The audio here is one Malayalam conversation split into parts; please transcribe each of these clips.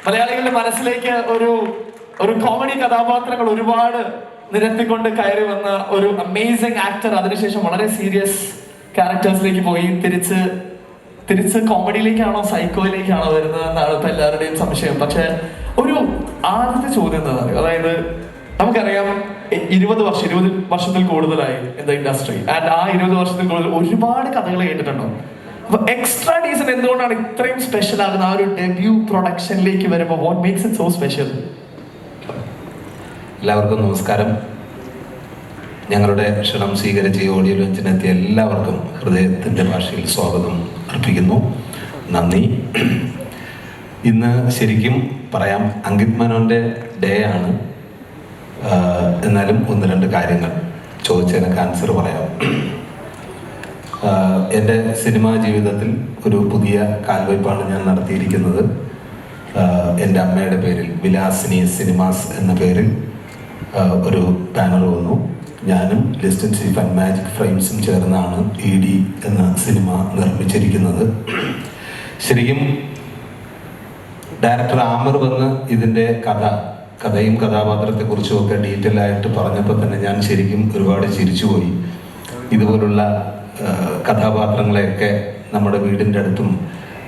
മലയാളികളുടെ മനസ്സിലേക്ക് ഒരു കോമഡി കഥാപാത്രങ്ങൾ ഒരുപാട് നിരത്തിക്കൊണ്ട് കയറി വന്ന ഒരു അമേസിംഗ് ആക്ടർ അതിനുശേഷം വളരെ സീരിയസ് ക്യാരക്ടേഴ്സിലേക്ക് പോയി തിരിച്ച് കോമഡിയിലേക്കാണോ സൈക്കോയിലേക്കാണോ വരുന്നത് എന്നാണ് ഇപ്പൊ എല്ലാവരുടെയും സംശയം. പക്ഷെ ഒരു ആദ്യത്തെ ചോദ്യം എന്താ പറയുക, അതായത് നമുക്കറിയാം 20 വർഷത്തിൽ കൂടുതലായി ഇൻ ദ ഇൻഡസ്ട്രി ആൻഡ് ആ 20 വർഷത്തിൽ കൂടുതൽ ഒരുപാട് കഥകൾ കേട്ടിട്ടുണ്ടോ. അപ്പൊ എക്സ്ട്രാ ഡീസൻ എന്തുകൊണ്ടാണ് ഇത്രയും സ്പെഷ്യൽ ആകുന്ന ആ ഒരു ഡെബ്യൂ പ്രൊഡക്ഷനിലേക്ക് വരുമ്പോൾ what makes it so special? എല്ലാവർക്കും നമസ്കാരം. ഞങ്ങളുടെ ക്ഷണം സ്വീകരിച്ച് ഈ ഓഡിയോ ലോഞ്ചിനെത്തിയ എല്ലാവർക്കും ഹൃദയത്തിൻ്റെ ഭാഷയിൽ സ്വാഗതം അർപ്പിക്കുന്നു. നന്ദി. ഇന്ന് ശരിക്കും പറയാം അങ്കിത് മേനോൻ്റെ ഡേ ആണ്. എന്നാലും 1-2 കാര്യങ്ങൾ ചോദിച്ചതിനൊക്കെ ആൻസർ പറയാം. എൻ്റെ സിനിമാ ജീവിതത്തിൽ ഒരു പുതിയ കാൽവയ്പ്പാണ് ഞാൻ നടത്തിയിരിക്കുന്നത്. എൻ്റെ അമ്മയുടെ പേരിൽ വിലാസിനി സിനിമാസ് എന്ന പേരിൽ ഒരു ബാനർ വന്നു. ഞാനും ലിസ്റ്റൻ സ്റ്റീഫൻ മാജിക് ഫ്രെയിംസും ചേർന്നാണ് ED എന്ന സിനിമ നിർമ്മിച്ചിരിക്കുന്നത്. ശരിക്കും ഡയറക്ടർ ആമിർ വന്ന് ഇതിൻ്റെ കഥയും കഥാപാത്രത്തെക്കുറിച്ചും ഒക്കെ ഡീറ്റെയിൽ ആയിട്ട് പറഞ്ഞപ്പോൾ തന്നെ ഞാൻ ശരിക്കും ഒരുപാട് ചിരിച്ചുപോയി. ഇതുപോലുള്ള കഥാപാത്രങ്ങളെയൊക്കെ നമ്മുടെ വീടിൻ്റെ അടുത്തും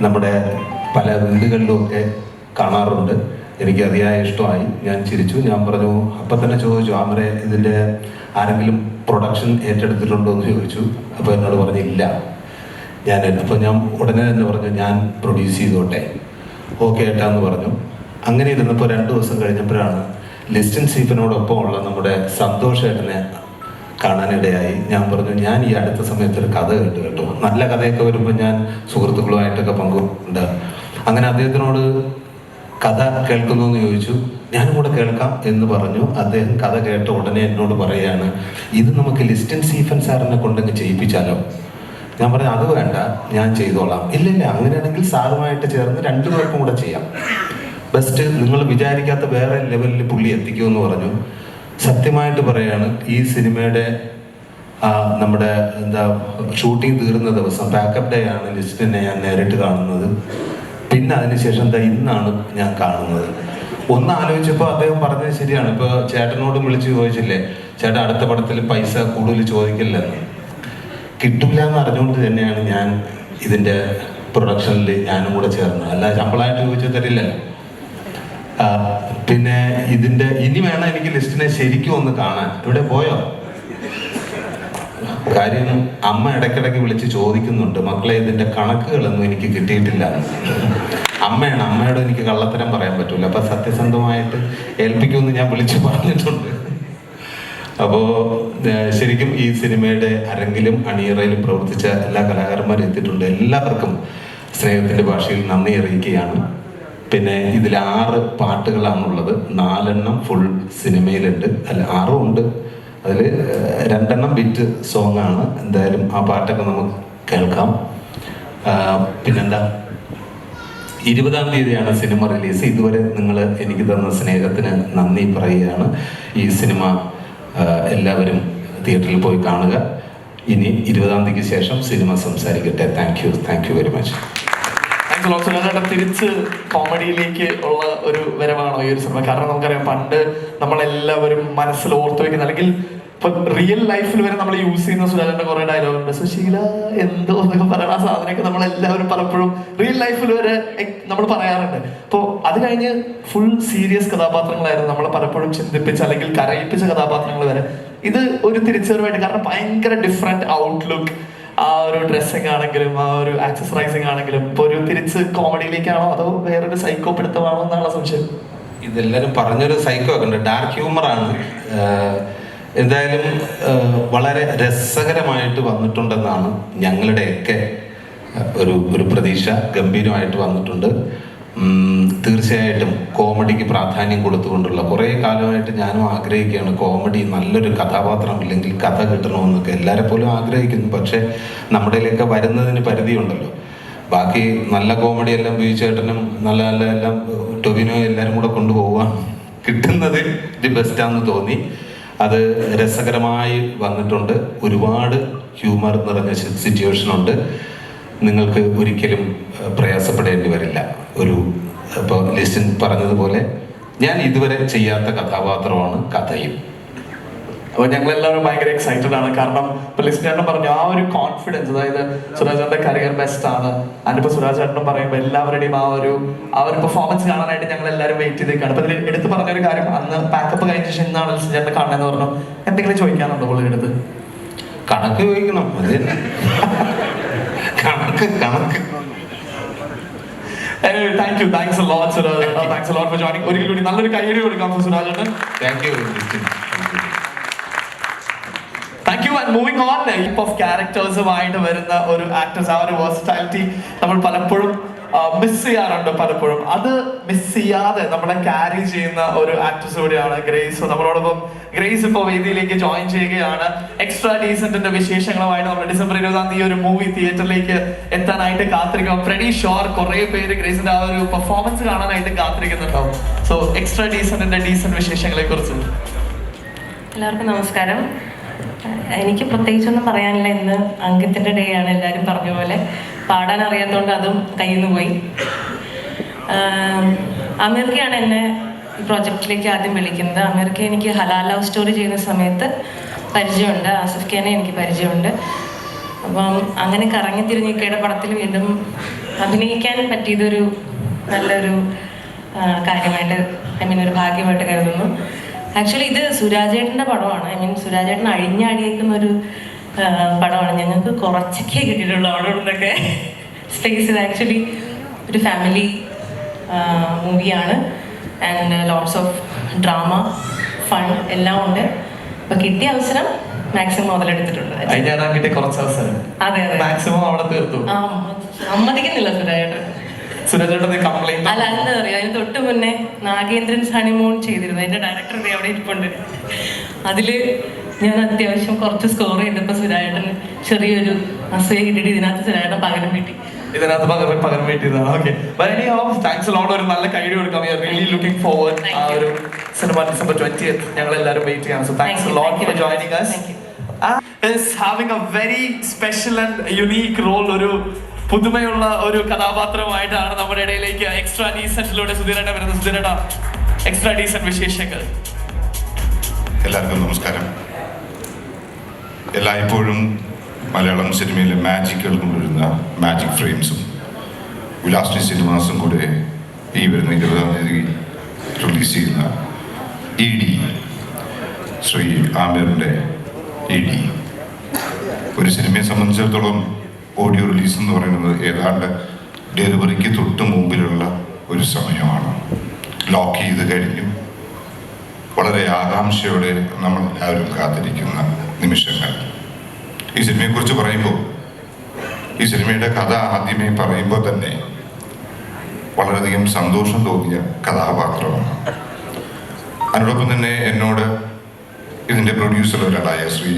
നമ്മുടെ പല വീടുകളിലുമൊക്കെ കാണാറുണ്ട്. എനിക്ക് അതിയായ ഇഷ്ടമായി. ഞാൻ ചിരിച്ചു. ഞാൻ പറഞ്ഞു, അപ്പം തന്നെ ചോദിച്ചു, ആമറെ ഇതിൻ്റെ ആരെങ്കിലും പ്രൊഡക്ഷൻ ഏറ്റെടുത്തിട്ടുണ്ടോ എന്ന് ചോദിച്ചു. അപ്പോൾ എന്നോട് പറഞ്ഞില്ല. അപ്പോൾ ഞാൻ ഉടനെ തന്നെ പറഞ്ഞു, ഞാൻ പ്രൊഡ്യൂസ് ചെയ്തോട്ടെ. ഓക്കെ ഏട്ടാന്ന് പറഞ്ഞു. അങ്ങനെ ഇരുന്നപ്പോൾ 2 ദിവസം കഴിഞ്ഞപ്പോഴാണ് ലിസ്റ്റൻ സ്റ്റീഫനോടൊപ്പം ഉള്ള നമ്മുടെ സന്തോഷ് ഏട്ടനെ കാണാനിടയായി. ഞാൻ പറഞ്ഞു, ഞാൻ ഈ അടുത്ത സമയത്ത് ഒരു കഥ കേട്ടോ, നല്ല കഥയൊക്കെ വരുമ്പോൾ ഞാൻ സുഹൃത്തുക്കളുമായിട്ടൊക്കെ പങ്കുണ്ട്. അങ്ങനെ അദ്ദേഹത്തിനോട് കഥ കേൾക്കുന്നു എന്ന് ചോദിച്ചു. ഞാനും കൂടെ കേൾക്കാം എന്ന് പറഞ്ഞു. അദ്ദേഹം കഥ കേട്ട ഉടനെ എന്നോട് പറയുകയാണ്, ഇത് നമുക്ക് ലിസ്റ്റൻ സ്റ്റീഫൻ സാറിനെ കൊണ്ടങ്ങ് ചെയ്യിപ്പിച്ചാലോ. ഞാൻ പറഞ്ഞു, അത് വേണ്ട, ഞാൻ ചെയ്തോളാം. ഇല്ല, അങ്ങനെയാണെങ്കിൽ സാറുമായിട്ട് ചേർന്ന് 2 പേർക്കും കൂടെ ചെയ്യാം. ബെസ്റ്റ്, നിങ്ങൾ വിചാരിക്കാത്ത വേറെ ലെവലിൽ പുള്ളി എത്തിക്കുമെന്ന് പറഞ്ഞു. സത്യമായിട്ട് പറയാണ്, ഈ സിനിമയുടെ നമ്മുടെ ഷൂട്ടിംഗ് തീർന്ന ദിവസം ബാക്കപ്പ് ഡേ ആണ് ലിസ്റ്റിനെ ഞാൻ നേരിട്ട് കാണുന്നത്. പിന്നെ അതിനുശേഷം ഇന്നാണ് ഞാൻ കാണുന്നത്. ഒന്ന് ആലോചിച്ചപ്പോൾ അദ്ദേഹം പറഞ്ഞത് ശരിയാണ്. ഇപ്പോൾ ചേട്ടനോടും വിളിച്ച് ചോദിച്ചില്ലേ, ചേട്ടൻ അടുത്ത പടത്തിൽ പൈസ കൂടുതൽ ചോദിക്കില്ലെന്ന്. കിട്ടില്ല എന്ന് അറിഞ്ഞുകൊണ്ട് തന്നെയാണ് ഞാൻ ഇതിൻ്റെ പ്രൊഡക്ഷനിൽ ഞാനും കൂടെ ചേർന്നത്. അല്ല ശമ്പളമായിട്ട് ചോദിച്ചു തരില്ലല്ലോ. പിന്നെ ഇനി വേണം എനിക്ക് ലിസ്റ്റിനെ ശരിക്കും ഒന്ന് കാണാൻ. ഇവിടെ പോയോ? കാര്യം അമ്മ ഇടയ്ക്കിടയ്ക്ക് വിളിച്ച് ചോദിക്കുന്നുണ്ട്, മക്കളെ ഇതിൻ്റെ കണക്കുകളൊന്നും എനിക്ക് കിട്ടിയിട്ടില്ല. അമ്മയോട് എനിക്ക് കള്ളത്തരം പറയാൻ പറ്റൂല. അപ്പം സത്യസന്ധമായിട്ട് ഏൽപ്പിക്കുമെന്ന് ഞാൻ വിളിച്ച് പറഞ്ഞിട്ടുണ്ട്. അപ്പോൾ ശരിക്കും ഈ സിനിമയുടെ അരങ്ങിലും അണിയറയിലും പ്രവർത്തിച്ച എല്ലാ കലാകാരന്മാരും എത്തിയിട്ടുണ്ട്. എല്ലാവർക്കും സ്നേഹത്തിൻ്റെ ഭാഷയിൽ നന്ദി അറിയിക്കുകയാണ്. പിന്നെ ഇതിൽ 6 പാട്ടുകളാണുള്ളത്. 4 ഫുൾ സിനിമയിലുണ്ട്. അല്ല 6 ഉണ്ട്. അതിൽ 2 ബിറ്റ് സോങ് ആണ്. എന്തായാലും ആ പാട്ടൊക്കെ നമുക്ക് കേൾക്കാം. പിന്നെന്താ, 20-ാം തീയതിയാണ് സിനിമ റിലീസ്. ഇതുവരെ നിങ്ങൾ എനിക്ക് തന്ന സ്നേഹത്തിന് നന്ദി പറയുകയാണ്. ഈ സിനിമ എല്ലാവരും തിയേറ്ററിൽ പോയി കാണുക. ഇനി 20-ാം തീയതിക്ക് ശേഷം സിനിമ സംസാരിക്കട്ടെ. Thank you very much. തിരിച്ച് കോമഡിയിലേക്ക് ഉള്ള ഒരു വരവാണോ ഈ ഒരു സിനിമ? കാരണം നമുക്കറിയാം, പണ്ട് നമ്മളെല്ലാവരും മനസ്സിൽ ഓർത്തു വെക്കുന്ന, അല്ലെങ്കിൽ ഇപ്പൊ റിയൽ ലൈഫിൽ വരെ നമ്മൾ യൂസ് ചെയ്യുന്ന സുശീലന്റെ കുറെ ഡയലോഗ് ഉണ്ട്. സുശീല എന്തോ എന്നൊക്കെ പറയുന്ന ആ സാധനമൊക്കെ നമ്മളെല്ലാവരും പലപ്പോഴും റിയൽ ലൈഫിൽ വരെ നമ്മൾ പറയാറുണ്ട്. അപ്പോൾ അത് കഴിഞ്ഞ് ഫുൾ സീരിയസ് കഥാപാത്രങ്ങളായിരുന്നു നമ്മൾ പലപ്പോഴും ചിന്തിപ്പിച്ച അല്ലെങ്കിൽ കരയിപ്പിച്ച കഥാപാത്രങ്ങൾ വരെ. ഇത് ഒരു തിരിച്ചറിവായിട്ട്, കാരണം ഭയങ്കര ഡിഫറെന്റ് ഔട്ട്ലുക്ക്, ആ ഒരു ഡ്രസ്സിങ് ആണെങ്കിലും ആ ഒരു ആക്സസറൈസിങ് ആണെങ്കിലും ഇപ്പൊ ഒരു തിരിച്ച് കോമഡിയിലേക്കാണോ അതോ വേറൊരു സൈക്കോ പിടുത്തമാണോ എന്നാണ് സംശയം. ഇതെല്ലാവരും പറഞ്ഞൊരു സൈക്കോ ഒക്കെ ഉണ്ട്, ഡാർക്ക് ഹ്യൂമറാണ്. എന്തായാലും വളരെ രസകരമായിട്ട് വന്നിട്ടുണ്ടെന്നാണ് ഞങ്ങളുടെയൊക്കെ ഒരു പ്രതീക്ഷ. ഗംഭീരമായിട്ട് വന്നിട്ടുണ്ട്. തീർച്ചയായിട്ടും കോമഡിക്ക് പ്രാധാന്യം കൊടുത്തുകൊണ്ടുള്ള കുറേ കാലമായിട്ട് ഞാനും ആഗ്രഹിക്കുകയാണ്. കോമഡി, നല്ലൊരു കഥാപാത്രം ഇല്ലെങ്കിൽ കഥ കിട്ടണമെന്നൊക്കെ എല്ലാവരെ പോലും ആഗ്രഹിക്കുന്നു. പക്ഷേ നമ്മുടെയിലൊക്കെ വരുന്നതിന് പരിധിയുണ്ടല്ലോ. ബാക്കി നല്ല കോമഡി എല്ലാം ബീച്ചേട്ടനും നല്ല എല്ലാം ടൊവിനോ എല്ലാവരും കൂടെ കൊണ്ടുപോകാൻ കിട്ടുന്നത് ദി ബെസ്റ്റാന്ന് തോന്നി. അത് രസകരമായി വന്നിട്ടുണ്ട്. ഒരുപാട് ഹ്യൂമർ നിറഞ്ഞ സിറ്റുവേഷനുണ്ട്. നിങ്ങൾക്ക് ഒരിക്കലും പ്രയാസപ്പെടേണ്ടി വരില്ല. ഒരു ഇപ്പോൾ ലിസ്റ്റിൻ പറഞ്ഞതുപോലെ ഞാൻ ഇതുവരെ ചെയ്യാത്ത കഥാപാത്രമാണ് കഥയും. അപ്പോൾ ഞങ്ങളെല്ലാവരും ഭയങ്കര എക്സൈറ്റഡ് ആണ്. കാരണം ഇപ്പൊ ലിസ്റ്റിൻ പറഞ്ഞു ആ ഒരു കോൺഫിഡൻസ്, അതായത് സുരാജേട്ടൻ്റെ കരിയർ ബെസ്റ്റ് ആണ്. അതിനിപ്പോൾ സുരാജ് ചേട്ടനും പറയുമ്പോൾ എല്ലാവരുടെയും ആ ഒരു പെർഫോമൻസ് കാണാനായിട്ട് ഞങ്ങൾ എല്ലാവരും വെയിറ്റ് ചെയ്തേക്കാണ്. അപ്പൊ ഇതിൽ എടുത്ത് പറഞ്ഞൊരു കാര്യം, അന്ന് പാക്കപ്പ് കഴിഞ്ഞ ശേഷം ഇന്നാണ് ലിസ്റ്റിൻ ചേട്ടനെ കാണുന്നതെന്ന് പറഞ്ഞു. എന്തെങ്കിലും ചോദിക്കാനുണ്ടോ പുള്ളിയുടെ അടുത്ത്? കണക്ക് ചോദിക്കണം, അത് തന്നെ. കണക്ക്. Anyway, thanks a lot, Suraj. Thanks a lot for joining. ഒരിക്കലും കൂടി നല്ലൊരു കയ്യടി കൊടുക്കാം for സുരാജേട്ടൻ. Thank you. Thank you. And moving on, type of ക്യാരക്ടേഴ്സുമായിട്ട് വരുന്ന ഒരു ആക്ടേഴ്സ്, ആ ഒരു വേഴ്സറ്റാലിറ്റി നമ്മൾ പലപ്പോഴും മിസ് ചെയ്യാറുണ്ട്. പലപ്പോഴും അത് മിസ് ചെയ്യാതെ നമ്മളെ ക്യാരി ചെയ്യുന്ന ഒരു ആക്ട്രസ് കൂടിയാണ് ഗ്രേസ്. നമ്മളോടൊപ്പം ഗ്രേസ് ഇപ്പോൾ വേദിയിലേക്ക് ജോയിൻ ചെയ്യുകയാണ്. എക്സ്ട്രാ ഡീസന്റിന്റെ വിശേഷങ്ങളുമായിട്ട് നമ്മൾ ഡിസംബർ 20 ഒരു മൂവി തിയേറ്ററിലേക്ക് എത്താനായിട്ട് കാത്തിരിക്കും. പ്രതി ഷോർ കുറെ പേര് ഗ്രേസിന്റെ ആ ഒരു പെർഫോമൻസ് കാണാനായിട്ട് കാത്തിരിക്കുന്നുണ്ടാവും. സോ എക്സ്ട്രാ ഡീസന്റിന്റെ ഡീസന്റ് വിശേഷങ്ങളെ കുറിച്ച്. എല്ലാവർക്കും നമസ്കാരം. എനിക്ക് പ്രത്യേകിച്ചൊന്നും പറയാനില്ല. ഇന്ന് അങ്കിത്തിന്റെ ഡേ ആണ്. എല്ലാവരും പറഞ്ഞ പോലെ പാടാൻ അറിയാത്തതുകൊണ്ട് അതും കയ്യിൽ നിന്ന് പോയി. അമീർക്കയാണ് എന്നെ ഈ പ്രോജക്റ്റിലേക്ക് ആദ്യം വിളിക്കുന്നത്. അമീർക്ക എനിക്ക് ഹലാൽ ലവ് സ്റ്റോറി ചെയ്യുന്ന സമയത്ത് പരിചയമുണ്ട്. ആസിഫ് ഖാനെ എനിക്ക് പരിചയമുണ്ട്. അപ്പം അങ്ങനെ കറങ്ങി തിരിഞ്ഞിക്കയുടെ പടത്തിൽ വീണ്ടും അഭിനയിക്കാൻ പറ്റിയതൊരു നല്ലൊരു കാര്യമായിട്ട്, ഒരു ഭാഗ്യമായിട്ട് കരുതുന്നു. ആക്ച്വലി ഇത് സുരാജേട്ടൻ്റെ പടമാണ്. സുരാജേട്ടൻ അഴിഞ്ഞാടിയേക്കുന്ന ഒരു പടമാണ്. ഞങ്ങൾക്ക് കുറച്ചൊക്കെ കിട്ടിയിട്ടുള്ളൂ അവിടെ നിന്നൊക്കെ സ്പേസ്. ഇത് ആക്ച്വലി ഒരു ഫാമിലി മൂവിയാണ്. And lots of drama, fun എല്ലാം ഉണ്ട്. അപ്പോൾ കിട്ടിയ അവസരം മാക്സിമം മുതലെടുത്തിട്ടുണ്ട്. അതെ, മാക്സിമം അവിടെ തീർത്തു. സമ്മതിക്കുന്നില്ല സുരാജേട്ടൻ. സുരാജേട്ടൻ കംപ്ലൈന്റ് അല്ല, എന്താ പറയുക, അതിന് തൊട്ട് മുന്നേ നാഗേന്ദ്രൻ ഹണിമൂൺ ചെയ്തിരുന്നു. അതിൻ്റെ ഡയറക്ടർ അവിടെ ഇരിപ്പുണ്ട്. അതിൽ ഞാൻ അത്യാവശ്യം കുറച്ച് സ്കോർ ചെയ്തപ്പോൾ സുരാജേട്ടൻ ചെറിയൊരു അസൂയ കിട്ടിയിട്ട് ഇതിനകത്ത് സുരാജേട്ടൻ പകരം വീട്ടി. ഇതിനകത്ത് പകരം വീട്ടിയതാണ്. Okay, thanks lot. ഒരു നല്ല കൈഡി കൊടുക്കാം. We are really looking forward. ആ ഒരു സിനിമ ഡിസംബർ 20th ഞങ്ങൾ എല്ലാവരും വെയിറ്റ് ചെയ്യണം. So thanks lot for joining us. Is having a very special and unique role. ഒരു പുതുമയുള്ള ഒരു കഥാപാത്രമായിട്ടാണ് നമ്മുടെ ഇടയിലേക്ക് എക്സ്ട്രാ ഡീസന്റിലൂടെ സുധീരേട്ട വരുന്നത്. സുധീരേട്ട, എക്സ്ട്രാ ഡീസന്റ് വിശേഷങ്ങൾ. എല്ലാവർക്കും നമസ്കാരം. എല്ലായ്പ്പോഴും മലയാളം സിനിമയിലെ മാജിക്കുകൾ കൊണ്ടുവരുന്ന മാജിക് ഫ്രെയിംസും ഉലാസ്റ്റി സിനിമാസും കൂടെ ഈ വരുന്ന 20ാം തീയതി റിലീസ് ചെയ്യുന്ന ED, ശ്രീ ആമിറിൻ്റെ ED, ഒരു സിനിമയെ സംബന്ധിച്ചിടത്തോളം ഓഡിയോ റിലീസ് എന്ന് പറയുന്നത് ഏതാണ്ട് ഡെലിവറിക്ക് തൊട്ട് മുമ്പിലുള്ള ഒരു സമയമാണ്. ലോക്ക് ചെയ്ത് കഴിഞ്ഞു. വളരെ ആകാംക്ഷയോടെ നമ്മൾ എല്ലാവരും കാത്തിരിക്കുന്ന നിമിഷങ്ങൾ. ഈ സിനിമയെക്കുറിച്ച് പറയുമ്പോൾ, ഈ സിനിമയുടെ കഥ ആദ്യമേ പറയുമ്പോൾ തന്നെ വളരെയധികം സന്തോഷം തോന്നിയ കഥാപാത്രമാണ്. അതിനോടൊപ്പം തന്നെ എന്നോട് ഇതിൻ്റെ പ്രൊഡ്യൂസർ ഒരാളായ ശ്രീ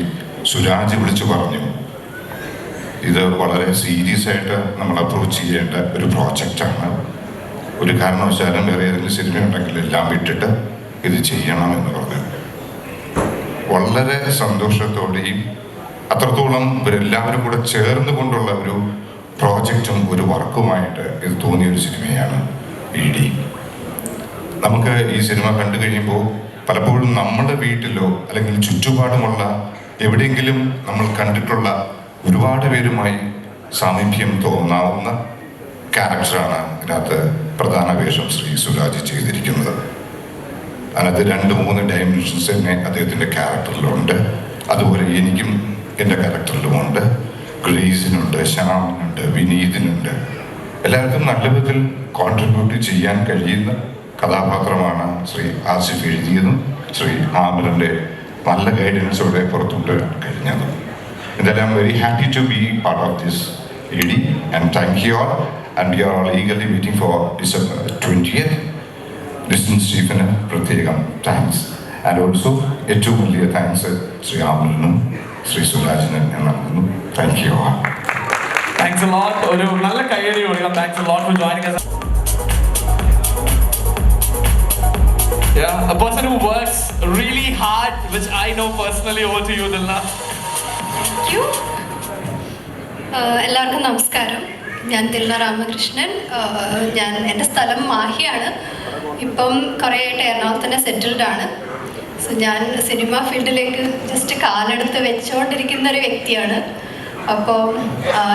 സുരാജ് വിളിച്ചു പറഞ്ഞു, ഇത് വളരെ സീരിയസ് ആയിട്ട് നമ്മൾ അപ്രോച്ച് ചെയ്യേണ്ട ഒരു പ്രോജക്റ്റാണ്. ഒരു കാരണവശാലും വേറെ ഏതെങ്കിലും സിനിമ ഉണ്ടെങ്കിൽ എല്ലാം വിട്ടിട്ട് ഇത് ചെയ്യണമെന്ന് പറഞ്ഞു. വളരെ സന്തോഷത്തോടെയും അത്രത്തോളം ഇവരെല്ലാവരും കൂടെ ചേർന്ന് കൊണ്ടുള്ള ഒരു പ്രോജക്റ്റും ഒരു വർക്കുമായിട്ട് ഇത് തോന്നിയൊരു സിനിമയാണ് ED. നമുക്ക് ഈ സിനിമ കണ്ടു കഴിയുമ്പോൾ പലപ്പോഴും നമ്മുടെ വീട്ടിലോ അല്ലെങ്കിൽ ചുറ്റുപാടുമുള്ള എവിടെയെങ്കിലും നമ്മൾ കണ്ടിട്ടുള്ള ഒരുപാട് പേരുമായി സാമീപ്യം തോന്നാവുന്ന ക്യാരക്ടറാണ് ഇതിനകത്ത് പ്രധാന വേഷം ശ്രീ സുരാജ് ചെയ്തിരിക്കുന്നത്. അതിനകത്ത് 2-3 ഡയമെൻഷൻസ് തന്നെ അദ്ദേഹത്തിൻ്റെ ക്യാരക്ടറിലുണ്ട്. അതുപോലെ എനിക്കും എൻ്റെ ക്യാരക്ടറിലുമുണ്ട്. ഗ്രേസിനുണ്ട്, ശ്യാമിനുണ്ട്, വിനീതിനുണ്ട്. എല്ലാവർക്കും നല്ല വിധത്തിൽ കോൺട്രിബ്യൂട്ട് ചെയ്യാൻ കഴിയുന്ന കഥാപാത്രമാണ് ശ്രീ ആസിഫ് എഴുതിയതും ശ്രീ ആമിറിൻ്റെ നല്ല ഗൈഡൻസോടെ പുറത്തുകൊണ്ട് കഴിഞ്ഞതും. എന്തായാലും I'm very happy to be part of this ED and thank you all, and we are all eagerly waiting for December 20th. Listin Stephen പ്രത്യേകം താങ്ക്സ്. ആൻഡ് ഓൾസോ ഏറ്റവും വലിയ താങ്ക്സ് ശ്രീ ആമിറിനും ശ്രീ സുരാജിനും ഞാൻ നൽകുന്നു. Thank you all. Thanks a lot. ഒരു നല്ല കൈയടി കൊടുക്കാം. Thanks a lot for joining us. Yeah, a person who works really hard, which I know personally. Over to you, Dilna. Thank you. എല്ലാവർക്കും നമസ്കാരം. ഞാൻ തിരുന രാമകൃഷ്ണൻ. എൻ്റെ സ്ഥലം മാഹിയാണ്. ഇപ്പം കുറേ ആയിട്ട് എറണാകുളത്ത് തന്നെ സെറ്റിൽഡ് ആണ്. സോ ഞാൻ സിനിമ ഫീൽഡിലേക്ക് ജസ്റ്റ് കാലെടുത്ത് വെച്ചുകൊണ്ടിരിക്കുന്ന ഒരു വ്യക്തിയാണ്. അപ്പോൾ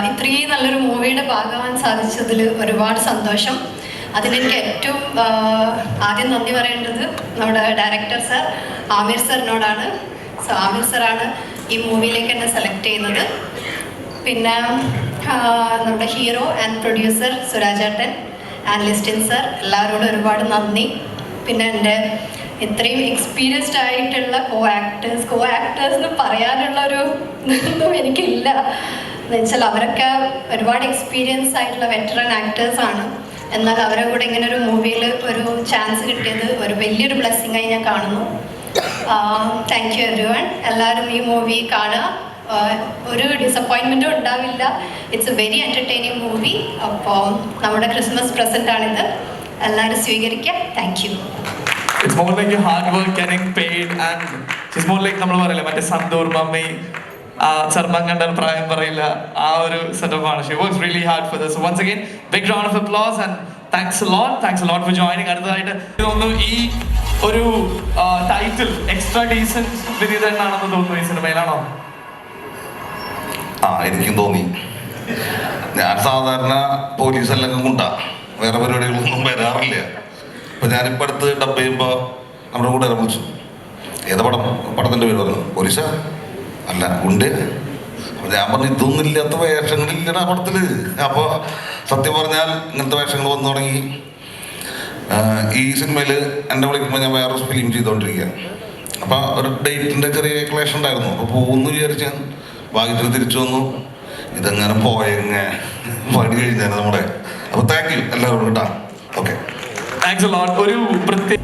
ഇത്രയും നല്ലൊരു മൂവിയുടെ ഭാഗമാകാൻ സാധിച്ചതിൽ ഒരുപാട് സന്തോഷം. അതിനെനിക്ക് ഏറ്റവും ആദ്യം നന്ദി പറയേണ്ടത് നമ്മുടെ ഡയറക്ടർ സർ ആമിർ സാറിനോടാണ്. സോ ആമിർ സാറാണ് ഈ മൂവിയിലേക്ക് എന്നെ സെലക്ട് ചെയ്യുന്നത്. പിന്നെ നമ്മുടെ ഹീറോ ആൻഡ് പ്രൊഡ്യൂസർ സുരാജേട്ടൻ ആൻഡ് ലിസ്റ്റിൻ സർ, എല്ലാവരോടും ഒരുപാട് നന്ദി. പിന്നെ എൻ്റെ ഇത്രയും എക്സ്പീരിയൻസ്ഡ് ആയിട്ടുള്ള കോ ആക്ടേഴ്സ് എന്ന് പറയാനുള്ള ഒരു ഇതൊന്നും എനിക്കില്ല. എന്ന് വെച്ചാൽ അവരൊക്കെ ഒരുപാട് എക്സ്പീരിയൻസ് ആയിട്ടുള്ള വെറ്ററൻ ആക്ടേഴ്സാണ്. എന്നാൽ അവരെ കൂടെ ഇങ്ങനെ ഒരു മൂവിയിൽ ഒരു ചാൻസ് കിട്ടിയത് ഒരു വലിയൊരു ബ്ലെസ്സിങ് ആയി ഞാൻ കാണുന്നു. Thank you everyone. എല്ലാവരും ഈ മൂവി കാണുക. ഒരു ഡിസപ്പോയിൻമെൻറ്റും ഉണ്ടാവില്ല. It's A very entertaining movie. അപ്പോൾ നമ്മുടെ ക്രിസ്മസ് പ്രസൻ്റ് ആണിത്. എല്ലാവരും സ്വീകരിക്കുക. Thank you. It's more like your hard work getting paid and it's more like നമ്മൾ പറയില്ല മറ്റേ സന്തൂർ മമ്മി ചർമ്മം കണ്ടാൽ പ്രായം പറയില്ല, ആ ഒരു സെറ്റപ്പ് ആണ്. She works really hard for this. So once again, big round of applause and thanks a lot for joining. അടുത്തതായിട്ട് തോന്നുന്നു ഈ ഒരു ടൈറ്റിൽ എക്സ്ട്രാ ഡീസന്റ് വിനീത് എന്നാണെന്ന് തോന്നുന്നു ഈ സിനിമയിലാണോ? എനിക്കും തോന്നി. ഞാൻ സാധാരണ പോലീസ് അല്ലെങ്കിൽ കൊണ്ടാ വേറെ പരിപാടികളൊന്നും വരാറില്ല. അപ്പോൾ ഞാനിപ്പോൾ അടുത്ത് ഡബ് ചെയ്യുമ്പോൾ നമ്മുടെ കൂടെ വിളിച്ചു, ഏതാ പടത്തിൻ്റെ പേര് പറഞ്ഞു. പോലീസാ അല്ല ഉണ്ട്. അപ്പോൾ ഞാൻ പറഞ്ഞു ഇതൊന്നും ഇല്ലാത്ത വേഷങ്ങളില്ലടാ പടത്തിൽ. അപ്പോൾ സത്യം പറഞ്ഞാൽ ഇങ്ങനത്തെ വേഷങ്ങൾ വന്നു തുടങ്ങി. ഈ സിനിമയിൽ എന്നെ വിളിക്കുമ്പോൾ ഞാൻ വേറൊരു ഫിലിം ചെയ്തുകൊണ്ടിരിക്കുക. അപ്പോൾ ഒരു ഡേറ്റിൻ്റെ ചെറിയ ക്ലേഷ് ഉണ്ടായിരുന്നു. അപ്പോൾ പോകുന്നു വിചാരിച്ച് ഞാൻ ഭാഗ്യത്തിന് തിരിച്ചു വന്നു. ഇതെങ്ങനെ പോയെങ്ങ പണി കഴിഞ്ഞാൽ നമ്മുടെ. അപ്പോൾ താങ്ക് യു എല്ലാവരോടും കേട്ടോ. ഓക്കെ, താങ്ക്സ് എ ലോട്ട്. ഒരു പ്രത്യേക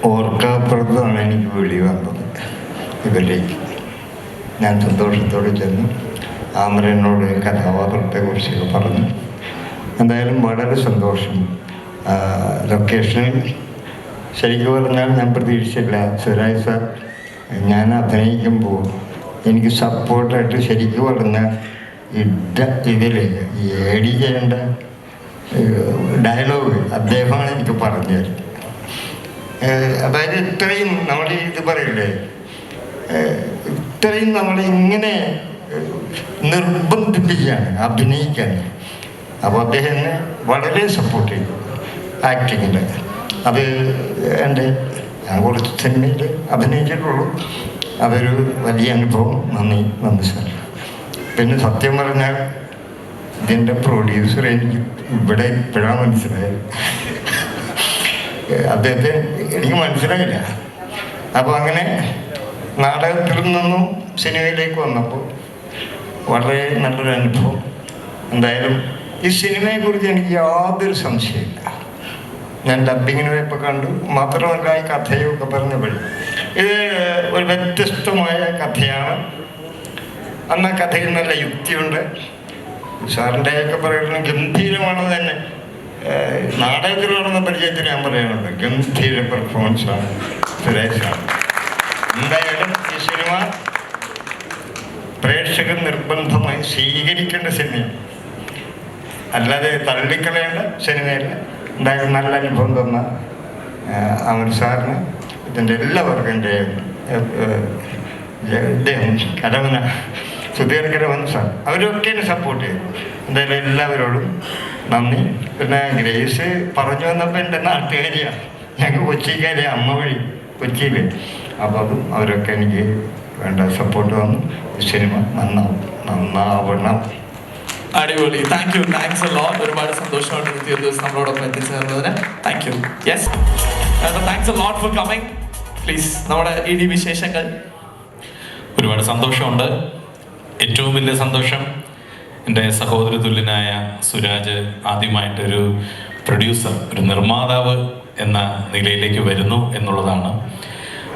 ഓർക്കാപ്പുറത്താണ് എനിക്ക് വിളി വന്നത് ഇവരിലേക്ക്. ഞാൻ സന്തോഷത്തോടെ ചെന്ന് ആമരനോട് കഥാപാത്രത്തെക്കുറിച്ചൊക്കെ പറഞ്ഞു. എന്തായാലും വളരെ സന്തോഷം. ലൊക്കേഷനിൽ ശരിക്കും പറഞ്ഞാൽ ഞാൻ പ്രതീക്ഷിച്ചില്ല. സുരാജ് സാർ ഞാൻ അഭിനയിക്കുമ്പോൾ എനിക്ക് സപ്പോർട്ടായിട്ട് ശരിക്കും പറഞ്ഞാൽ ഇതിൽ ഏഡി ചെയ്യേണ്ട ഡയലോഗ് അദ്ദേഹമാണ് എനിക്ക് പറഞ്ഞു തരുന്നത്. അതായത് ഇത്രയും നമ്മൾ ഇത് പറയില്ലേ, ഇത്രയും നമ്മളിങ്ങനെ നിർബന്ധിപ്പിക്കുകയാണ് അഭിനയിക്കാൻ. അപ്പോൾ അദ്ദേഹം എന്നെ വളരെ സപ്പോർട്ട് ചെയ്തു ആക്ടിങ്ങിൽ. അത് എൻ്റെ ഞാൻ കുറച്ച് സിനിമയിൽ അഭിനയിച്ചിട്ടുള്ളൂ. അതൊരു വലിയ അനുഭവം. നന്ദി സാർ. പിന്നെ സത്യം പറഞ്ഞാൽ ഇതിൻ്റെ പ്രൊഡ്യൂസർ എനിക്ക് ഇവിടെ ഇപ്പോഴാണ് മനസ്സിലായത്. അദ്ദേഹത്തെ എനിക്ക് മനസ്സിലായില്ല. അപ്പോൾ അങ്ങനെ നാടകത്തിൽ നിന്നും സിനിമയിലേക്ക് വന്നപ്പോൾ വളരെ നല്ലൊരു അനുഭവം. എന്തായാലും ഈ സിനിമയെക്കുറിച്ച് എനിക്ക് യാതൊരു സംശയമില്ല. ഞാൻ ഡബ്ബിങ്ങിന് പോയപ്പോൾ കണ്ടു. മാത്രമല്ല ഈ കഥയൊക്കെ പറഞ്ഞപ്പോൾ ഇത് ഒരു വ്യത്യസ്തമായ കഥയാണ്. അന്ന് ആ കഥയിൽ നല്ല യുക്തിയുണ്ട്. സാറിൻ്റെയൊക്കെ പറയുന്നത് ഗംഭീരമാണെന്ന് തന്നെ. നാടകത്തിൽ നടന്ന പരിചയത്തിൽ ഞാൻ പറയാനുണ്ട്. ഗംഭീര പെർഫോമൻസാണ് സുരേഷാണ്. എന്തായാലും ഈ സിനിമ പ്രേക്ഷകർ നിർബന്ധമായി സ്വീകരിക്കേണ്ട സിനിമയാണ്, അല്ലാതെ തള്ളിക്കളയേണ്ട സിനിമയല്ല. എന്തായാലും നല്ല അനുഭവം തന്ന അമർ സാറിന്, ഇതിൻ്റെ എല്ലാവർക്കും എൻ്റെ ഇദ്ദേഹം കരമന സുധീർക്കരമൻ സാർ അവരൊക്കെ എന്നെ സപ്പോർട്ട് ചെയ്തു. എന്തായാലും എല്ലാവരോടും നന്ദി. പിന്നെ ഗ്രേസ് പറഞ്ഞു വന്നപ്പോൾ എൻ്റെ നാട്ടുകാരിയാണ്, ഞങ്ങൾ കൊച്ചിക്കാരി, അമ്മ വഴി കൊച്ചിയിൽ. അപ്പോൾ അതും അവരൊക്കെ എനിക്ക് വേണ്ട സപ്പോർട്ട് വന്നു. സിനിമ നന്നാവണം. അടിപൊളി. Thanks a lot. ഒരുപാട് സന്തോഷമുണ്ട് ഈ ഒരു ദിവസം നമ്മളോടൊപ്പം എത്തിച്ചേർന്നതിന്. Thank you. Yes, thanks a lot for coming. Please നമ്മുടെ ഇടി വിശേഷങ്ങൾ. ഒരുപാട് സന്തോഷമുണ്ട്. ഏറ്റവും വലിയ സന്തോഷം എൻ്റെ സഹോദര തുല്യനായ സുരാജ് ആദ്യമായിട്ടൊരു പ്രൊഡ്യൂസർ, ഒരു നിർമ്മാതാവ് എന്ന നിലയിലേക്ക് വരുന്നു എന്നുള്ളതാണ്.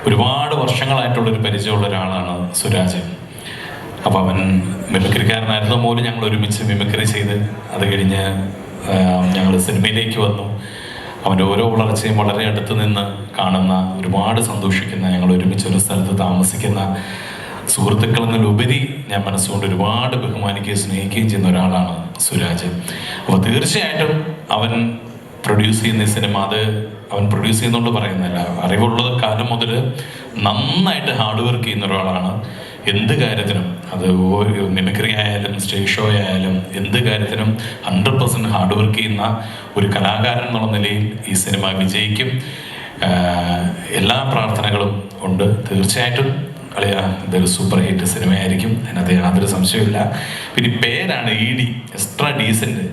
ഒരുപാട് വർഷങ്ങളായിട്ടുള്ളൊരു പരിചയമുള്ള ഒരാളാണ് സുരാജ്. അപ്പോൾ അവൻ മിമിക്രിക്കാരനായിരുന്നു പോലും ഞങ്ങൾ ഒരുമിച്ച് മിമിക്രി ചെയ്ത് അത് കഴിഞ്ഞ് ഞങ്ങൾ സിനിമയിലേക്ക് വന്നു. അവൻ്റെ ഓരോ വളർച്ചയും വളരെ അടുത്ത് നിന്ന് കാണുന്ന, ഒരുപാട് സന്തോഷിക്കുന്ന, ഞങ്ങൾ ഒരുമിച്ച് ഒരു സ്ഥലത്ത് താമസിക്കുന്ന സുഹൃത്തുക്കൾ എന്നതിലുപരി ഞാൻ മനസ്സുകൊണ്ട് ഒരുപാട് ബഹുമാനിക്കുകയും സ്നേഹിക്കുകയും ചെയ്യുന്ന ഒരാളാണ് സുരാജ്. അപ്പോൾ തീർച്ചയായിട്ടും അവൻ പ്രൊഡ്യൂസ് ചെയ്യുന്ന ഈ സിനിമ, അത് അവൻ പ്രൊഡ്യൂസ് ചെയ്യുന്നതുകൊണ്ട് പറയുന്നില്ല, അറിവുള്ള കാലം മുതൽ നന്നായിട്ട് ഹാർഡ് വർക്ക് ചെയ്യുന്ന ഒരാളാണ്. എന്ത് കാര്യത്തിനും, അത് ഒരു മിമിക്രി ആയാലും സ്റ്റേജ് ഷോ ആയാലും എന്ത് കാര്യത്തിനും 100% ഹാർഡ് വർക്ക് ചെയ്യുന്ന ഒരു കലാകാരൻ എന്നുള്ള നിലയിൽ ഈ സിനിമ വിജയിക്കും. എല്ലാ പ്രാർത്ഥനകളും ഉണ്ട്. തീർച്ചയായിട്ടും ഇതൊരു സൂപ്പർ ഹിറ്റ് സിനിമയായിരിക്കും, അതിനകത്ത് യാതൊരു സംശയമില്ല. പിന്നെ പേരാണ് ED, എക്സ്ട്രാ ഡീസൻറ്റ്.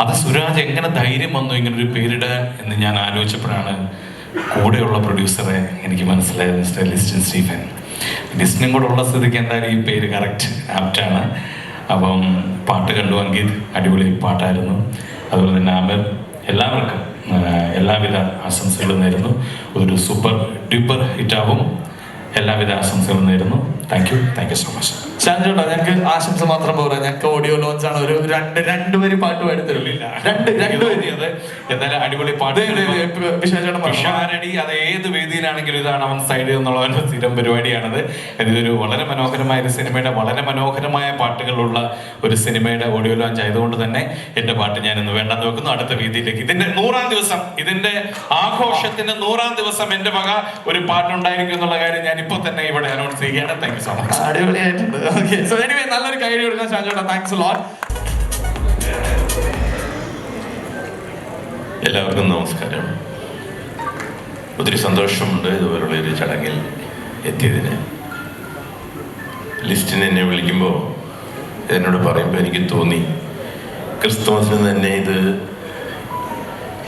അത് സുരാജ് എങ്ങനെ ധൈര്യം വന്നു ഇങ്ങനൊരു പേരിടാൻ എന്ന് ഞാൻ ആലോചിച്ചപ്പോഴാണ് കൂടെയുള്ള പ്രൊഡ്യൂസറെ എനിക്ക് മനസ്സിലായത്, മിസ്റ്റർ ലിസ്റ്റിൻ സ്റ്റീഫൻ. ലിസ്റ്റിനും കൂടെ ഉള്ള സ്ഥിതിക്ക് എന്തായാലും ഈ പേര് കറക്റ്റ് ആപ്റ്റാണ്. അപ്പം പാട്ട് കണ്ടു, അങ്കീത് അടിപൊളി പാട്ടായിരുന്നു. അതുപോലെ തന്നെ ആമിർ, എല്ലാവർക്കും എല്ലാവിധ ആശംസകളും നേരുന്നു. ഒരു സൂപ്പർ ഡ്യൂപ്പർ ഹിറ്റാവും. എല്ലാവിധ ആശംസകളും നേരുന്നു. Thank you so much. ഷാൻജോട്ടാ, ഞങ്ങൾക്ക് ആശംസ മാത്രം പോരാ, ഞങ്ങൾക്ക് ഓഡിയോ ലോഞ്ച് ആണ്. ഒരു രണ്ട് വരി പാട്ട് പാടിത്തരില്ല? രണ്ട് വരി. അത് എന്തായാലും അടിപൊളി പാട്ട്. വിശാരടി അത് ഏത് വേദിയിലാണെങ്കിലും ഇതാണ് അവൻ സൈഡ് എന്നുള്ളവരുടെ സ്ഥിരം പരിപാടിയാണത്. ഇതൊരു വളരെ മനോഹരമായ ഒരു സിനിമയുടെ വളരെ മനോഹരമായ പാട്ടുകളുള്ള ഒരു സിനിമയുടെ ഓഡിയോ ലോഞ്ച് ആയതുകൊണ്ട് തന്നെ എന്റെ പാട്ട് ഞാൻ ഇന്ന് വേണ്ടെന്ന് വെക്കുന്നു. അടുത്ത വേദിയിലേക്ക് ഇതിന്റെ 100ാം ദിവസം, ഇതിന്റെ ആഘോഷത്തിന്റെ 100ാം ദിവസം എന്റെ വക ഒരു പാട്ടുണ്ടായിരിക്കും എന്നുള്ള കാര്യം ഞാൻ ഇപ്പോൾ തന്നെ ഇവിടെ അനൗൺസ് ചെയ്യുകയാണ്. Thank you so much. അടിപൊളിയായിട്ടുണ്ട്. ഓക്കെ, സോ എനിവേ നല്ലൊരു കൈ കൊടുക്കാൻ ഷാൻജോട്ടാ. താങ്ക്സ് എ ലോട്ട്. എല്ലാവർക്കും നമസ്കാരം. ഒത്തിരി സന്തോഷമുണ്ട് ഇതുപോലുള്ള ഒരു ചടങ്ങിൽ എത്തിയതിന്. ലിസ്റ്റിന് എന്നെ വിളിക്കുമ്പോൾ എന്നോട് പറയുമ്പോൾ എനിക്ക് തോന്നി ക്രിസ്തുമസിന് തന്നെ ഇത്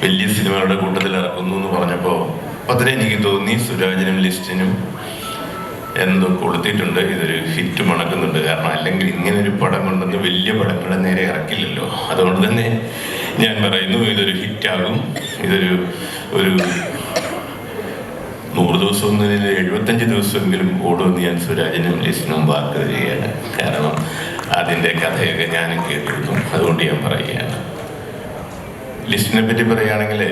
വലിയ സിനിമകളുടെ കൂട്ടത്തിൽ ഇറക്കുന്നു എന്ന് പറഞ്ഞപ്പോൾ അതിനെ എനിക്ക് തോന്നി സുരാജിനും ലിസ്റ്റിനും എന്തോ കൊളുത്തിയിട്ടുണ്ട്, ഇതൊരു ഹിറ്റ് മണക്കുന്നുണ്ട്. കാരണം അല്ലെങ്കിൽ ഇങ്ങനൊരു പടം കൊണ്ടൊന്ന് വലിയ പടങ്ങളുടെ നേരെ ഇറക്കില്ലല്ലോ. അതുകൊണ്ട് തന്നെ ഞാൻ പറയുന്നു ഇതൊരു ഹിറ്റാകും. ഇതൊരു 100 ദിവസം ഒന്നിൽ 75 ദിവസമെങ്കിലും ഓടുമെന്ന് ഞാൻ സുരാജിനും ലിസ്റ്റിനും വാക്ക് തരികയാണ്. കാരണം അതിൻ്റെ കഥയൊക്കെ ഞാനും കേട്ടിരുന്നു, അതുകൊണ്ട് ഞാൻ പറയുകയാണ്. ലിസ്റ്റിനെ പറ്റി പറയുകയാണെങ്കിൽ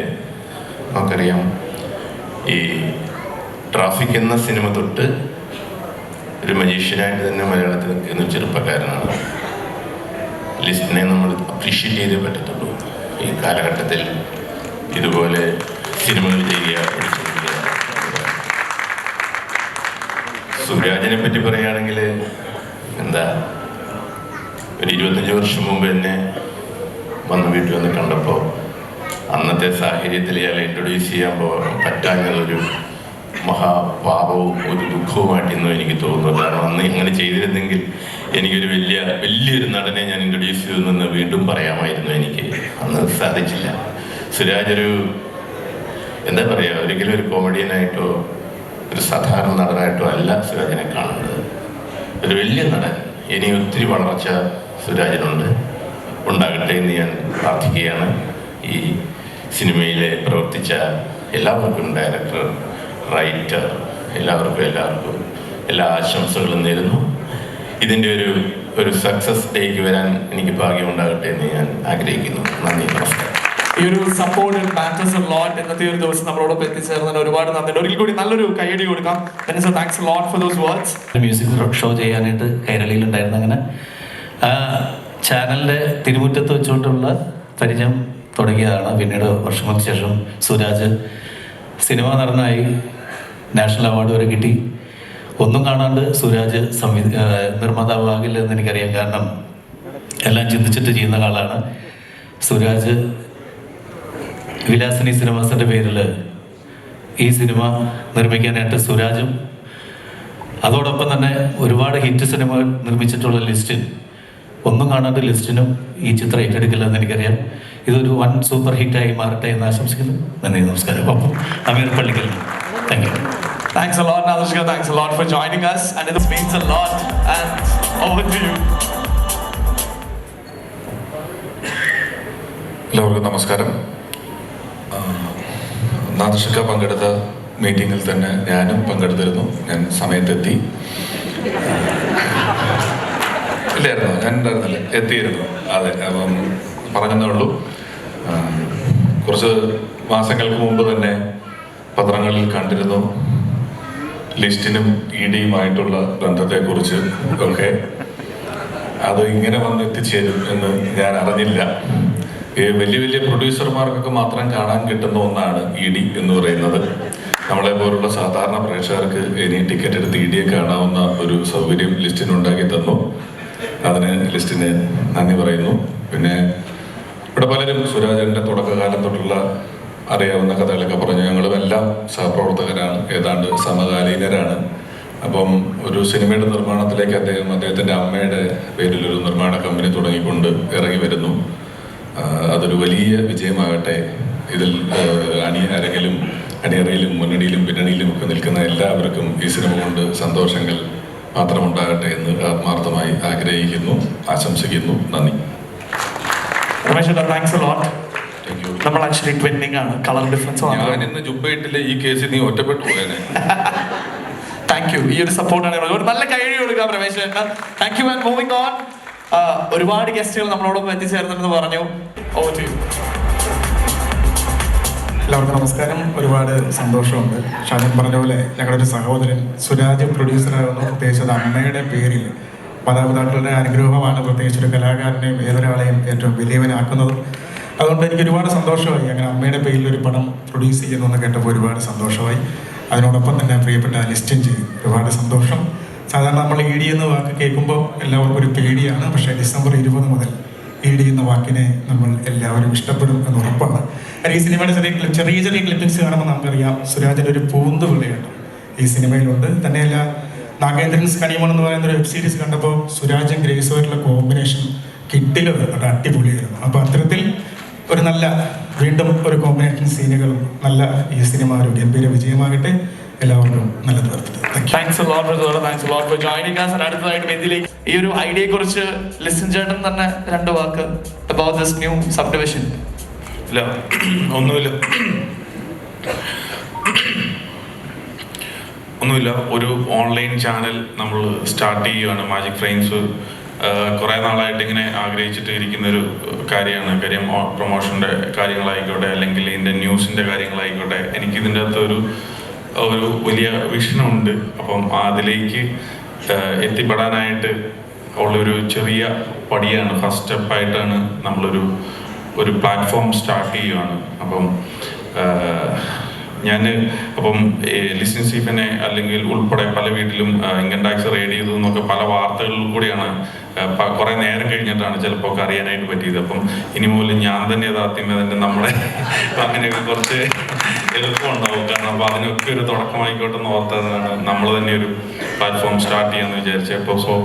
നമുക്കറിയാം, ഈ ട്രാഫിക് എന്ന സിനിമ തൊട്ട് ഒരു മജീഷ്യനായിട്ട് തന്നെ മലയാളത്തിൽ നിൽക്കുന്ന ചെറുപ്പക്കാരനാണ്. ലിസ്റ്റിനെ നമ്മൾ അപ്രീഷിയേറ്റ് ചെയ്തേ പറ്റത്തുള്ളൂ. ഈ കാലഘട്ടത്തിൽ ഇതുപോലെ സിനിമകൾ ചെയ്യുക, പഠിച്ചിരിക്കുക. സുരാജിനെ പറ്റി പറയുകയാണെങ്കിൽ എന്താ, ഒരു 25 വർഷം മുമ്പ് എന്നെ വീട്ടിൽ വന്ന് കണ്ടപ്പോൾ അന്നത്തെ സാഹചര്യത്തിൽ ഇയാളെ ഇൻട്രൊഡ്യൂസ് ചെയ്യാൻ പറ്റാഞ്ഞതൊരു മഹാപാപവും ഒരു ദുഃഖവുമായിട്ട് ഇന്നും എനിക്ക് തോന്നുന്നു. കാരണം അന്ന് ഇങ്ങനെ ചെയ്തിരുന്നെങ്കിൽ എനിക്കൊരു വലിയൊരു നടനെ ഞാൻ ഇൻട്രൊഡ്യൂസ് ചെയ്തെന്ന് വീണ്ടും പറയാമായിരുന്നു. എനിക്ക് അന്ന് സാധിച്ചില്ല. സുരാജ് ഒരു എന്താ പറയുക, ഒരിക്കലും ഒരു കോമഡിയനായിട്ടോ ഒരു സാധാരണ നടനായിട്ടോ അല്ല സുരാജിനെ കാണുന്നത്. ഒരു വലിയ നടൻ. ഇനി ഒത്തിരി വളർച്ച സുരാജിനുണ്ട്, ഉണ്ടാകട്ടെ എന്ന് ഞാൻ പ്രാർത്ഥിക്കുകയാണ്. ഈ സിനിമയിൽ പ്രവർത്തിച്ച എല്ലാവർക്കും, ഡയറക്ടർ, റൈറ്റർ, എല്ലാവർക്കും എല്ലാ ആശംസകളും നേരുന്നു. ഇതിൻ്റെ ഒരു സക്സസ് ഡേക്ക് വരാൻ എനിക്ക് ഭാഗ്യമുണ്ടാകട്ടെ എന്ന് ഞാൻ ആഗ്രഹിക്കുന്നു. നന്ദി, നമസ്കാരം. ഈ ഒരു സപ്പോർട്ട് മാറ്റേഴ്സ് എ ലോട്ട്. ഇന്നത്തെ ഒരു ദിവസം നമ്മളോടൊപ്പം എത്തിച്ചേർന്നതിന് ഒരുപാട് നന്ദി. ഒരിക്കൽ കൂടി നല്ലൊരു കൈയടി കൊടുക്കാം. Thanks a lot for those words. Music show ചെയ്യാനായിട്ട് കൈരളിയിലുണ്ടായിരുന്നു. അങ്ങനെ ചാനലിൻ്റെ തിരുമുറ്റത്ത് വെച്ചുകൊണ്ടുള്ള പരിചയം തുടങ്ങിയതാണ്. പിന്നീട് വർഷങ്ങൾക്ക് ശേഷം സുരാജ് സിനിമാ നടനായി, നാഷണൽ അവാർഡ് വരെ കിട്ടി. ഒന്നും കാണാണ്ട് സുരാജ് നിർമ്മാതാവാകില്ല എന്ന് എനിക്കറിയാം. കാരണം എല്ലാം ചിന്തിച്ചിട്ട് ചെയ്യുന്ന ആളാണ് സുരാജ്. വിലാസിനി സിനിമാസിൻ്റെ പേരിൽ ഈ സിനിമ നിർമ്മിക്കാനായിട്ട് സുരാജും, അതോടൊപ്പം തന്നെ ഒരുപാട് ഹിറ്റ് സിനിമകൾ നിർമ്മിച്ചിട്ടുള്ള ലിസ്റ്റിൻ, ഒന്നും കാണാണ്ട് ലിസ്റ്റിനും ഈ ചിത്രം ഏറ്റെടുക്കില്ല എന്ന് എനിക്കറിയാം. ഇതൊരു വൺ സൂപ്പർ ഹിറ്റായി മാറട്ടെ എന്ന് ആശംസിക്കുന്നു. നന്ദി, നമസ്കാരം. അപ്പം Ameer Pallikkal. Thank you. Thanks a lot, Nadushka. Thanks a lot for joining us. And it means a lot. And over to you. എല്ലാവർക്കും നമസ്കാരം. നാദുഷിക പങ്കെടുത്ത മീറ്റിങ്ങിൽ തന്നെ ഞാനും പങ്കെടുത്തിരുന്നു. ഞാൻ സമയത്തെത്തി. ഇല്ലായിരുന്നോ? ഞാൻ ഉണ്ടായിരുന്നില്ല, എത്തിയിരുന്നു. അതെ, അപ്പം പറഞ്ഞതേ ഉള്ളൂ. കുറച്ച് മാസങ്ങൾക്ക് മുമ്പ് തന്നെ പത്രങ്ങളിൽ കണ്ടിരുന്നു ലിസ്റ്റിനും EDയുമായിട്ടുള്ള ബന്ധത്തെക്കുറിച്ച് ഒക്കെ. അത് ഇങ്ങനെ വന്ന് എത്തിച്ചേരും എന്ന് ഞാൻ അറിഞ്ഞില്ല. ഈ വലിയ വലിയ പ്രൊഡ്യൂസർമാർക്കൊക്കെ മാത്രം കാണാൻ കിട്ടുന്ന ഒന്നാണ് ED എന്ന് പറയുന്നത്. നമ്മളെ പോലുള്ള സാധാരണ പ്രേക്ഷകർക്ക് ഇനി ടിക്കറ്റ് എടുത്ത് ED കാണാവുന്ന ഒരു സൗകര്യം ലിസ്റ്റിന് ഉണ്ടാക്കി തന്നു. അതിന് ലിസ്റ്റിന് നന്ദി പറയുന്നു. പിന്നെ ഇവിടെ പലരും സുരാജന്റെ തുടക്കകാലം തൊട്ടുള്ള അറിയാവുന്ന കഥകളൊക്കെ പറഞ്ഞു. ഞങ്ങളുമെല്ലാം സഹപ്രവർത്തകരാണ്, ഏതാണ്ട് സമകാലീനരാണ്. അപ്പം ഒരു സിനിമയുടെ നിർമ്മാണത്തിലേക്ക് അദ്ദേഹത്തിൻ്റെ അമ്മയുടെ പേരിലൊരു നിർമ്മാണ കമ്പനി തുടങ്ങിക്കൊണ്ട് ഇറങ്ങി വരുന്നു. അതൊരു വലിയ വിജയമാകട്ടെ. ഇതിൽ അണിയറയിലും മുന്നണിയിലും പിന്നണിയിലും ഒക്കെ നിൽക്കുന്ന എല്ലാവർക്കും ഈ സിനിമ കൊണ്ട് സന്തോഷങ്ങൾ മാത്രമുണ്ടാകട്ടെ എന്ന് ആത്മാർത്ഥമായി ആഗ്രഹിക്കുന്നു, ആശംസിക്കുന്നു. നന്ദി. നമ്മൾ ആക്ച്വലി ട്വിന്നിങ് ആണ്, കളർ ഡിഫറൻസ്. ഞാൻ ഇന്ന് ജുബയിട്ടില്ല, ഈ കേസിൽ നീ ഒറ്റപ്പെട്ടു പോയേനെ. Thank you. ഈ ഒരു സപ്പോർട്ടാണ്. ഒരു നല്ല കഴിവ് കൊടുക്കാം Ramesh. Thank you. And moving on, ഒരുപാട് ഗസ്റ്റുകൾ നമ്മളോടൊപ്പം എത്തിച്ചേർന്നെന്ന് പറഞ്ഞു. Over to you. എല്ലാവർക്കും നമസ്കാരം. ഒരുപാട് സന്തോഷമുണ്ട്. ഷാജൻ പറഞ്ഞ പോലെ ഞങ്ങളുടെ ഒരു സഹോദരൻ സുരാജ് പ്രൊഡ്യൂസറാകുന്നു. പ്രത്യേകിച്ച് അമ്മയുടെ പേരിൽ മാതാപിതാക്കളുടെ അനുഗ്രഹമാണ് പ്രത്യേകിച്ച് ഒരു കലാകാരനെയും ഏതൊരാളെയും ഏറ്റവും വലിയവനാക്കുന്നതും. അതുകൊണ്ട് എനിക്ക് ഒരുപാട് സന്തോഷമായി. അങ്ങനെ അമ്മയുടെ പേരിൽ ഒരു പടം പ്രൊഡ്യൂസ് ചെയ്യുന്നു എന്ന് കേട്ടപ്പോൾ ഒരുപാട് സന്തോഷമായി. അതിനോടൊപ്പം തന്നെ പ്രിയപ്പെട്ട ലിസ്റ്റും ചെയ്തു. ഒരുപാട് സന്തോഷം. സാധാരണ നമ്മൾ ED എന്ന വാക്ക് കേൾക്കുമ്പോൾ എല്ലാവർക്കും ഒരു പേടിയാണ്. പക്ഷേ December 20 മുതൽ ED എന്ന വാക്കിനെ നമ്മൾ എല്ലാവരും ഇഷ്ടപ്പെടും എന്ന് ഉറപ്പാണ്. ഈ സിനിമയുടെ ചെറിയ ചെറിയ ക്ലിപ്പിങ്സ് കാണുമ്പോൾ നമുക്കറിയാം സുരാജിൻ്റെ ഒരു പൂന്തുവിളിയുണ്ട് ഈ സിനിമയിലുണ്ട്. തന്നെയല്ല, നാഗേന്ദ്രൻസ് കണിമൺ എന്ന് പറയുന്ന ഒരു വെബ് സീരീസ് കണ്ടപ്പോൾ സുരാജും ഗ്രേസുമായിട്ടുള്ള കോമ്പിനേഷൻ കിട്ടിലുണ്ട്, അടിപൊളിയായിരുന്നു. അപ്പോൾ അത്തരത്തിൽ ഒരു നല്ല വീണ്ടും ഒരു കോമ്പിനേഷൻ സീനുകളും നല്ല ഈ സിനിമ ഒരു ഗംഭീര വിജയമാകട്ടെ. എല്ലാവർക്കും നല്ലത് വരുത്തട്ടെ. Thanks a lot brother. Thanks a lot for joining us. അടുത്തതായിട്ട് വേദിയിലേക്ക് ഈ ഒരു ഐഡിയയെ കുറിച്ച് ലിസൺ ചേട്ടൻ തന്നെ 2 വാക്ക് about this new subdivision. ഇല്ല, ഒന്നുമില്ല. ഒരു ഓൺലൈൻ ചാനൽ നമ്മൾ സ്റ്റാർട്ട് ചെയ്യുകയാണ്. മാജിക് ഫ്രെയിംസ് കുറേ നാളായിട്ട് ഇങ്ങനെ ആഗ്രഹിച്ചിട്ട് ഇരിക്കുന്നൊരു കാര്യമാണ്. കാര്യം പ്രൊമോഷൻ്റെ കാര്യങ്ങളായിക്കോട്ടെ, അല്ലെങ്കിൽ ഇതിൻ്റെ ന്യൂസിൻ്റെ കാര്യങ്ങളായിക്കോട്ടെ, എനിക്കിതിൻ്റെ അകത്ത് ഒരു വലിയ വിഷനുണ്ട്. അപ്പം അതിലേക്ക് എത്തിപ്പെടാനായിട്ട് ഉള്ളൊരു ചെറിയ പടിയാണ്, ഫസ്റ്റ് സ്റ്റെപ്പായിട്ടാണ് നമ്മളൊരു പ്ലാറ്റ്ഫോം സ്റ്റാർട്ട് ചെയ്യുകയാണ്. അപ്പം ലിസ്റ്റിൻ സ്റ്റീഫനെ അല്ലെങ്കിൽ ഉൾപ്പെടെ പല വീട്ടിലും ഇൻകം ടാക്സ് റെയ്ഡ് ചെയ്തു എന്നൊക്കെ പല വാർത്തകളിൽ കൂടിയാണ് കുറേ നേരം കഴിഞ്ഞിട്ടാണ് ചിലപ്പോൾ ഒക്കെ അറിയാനായിട്ട് പറ്റിയത്. അപ്പം ഇനി മുതൽ ഞാൻ തന്നെ യഥാർത്ഥ്യമേ തന്നെ നമ്മുടെ അങ്ങനെയൊക്കെ കുറച്ച് എളുപ്പമുണ്ടാവും. കാരണം അപ്പോൾ അതിനൊക്കെ ഒരു തുടക്കമായിക്കോട്ടെ എന്ന് ഓർത്തതാണ് നമ്മൾ തന്നെ ഒരു പ്ലാറ്റ്ഫോം സ്റ്റാർട്ട് ചെയ്യാമെന്ന് വിചാരിച്ചപ്പോൾ.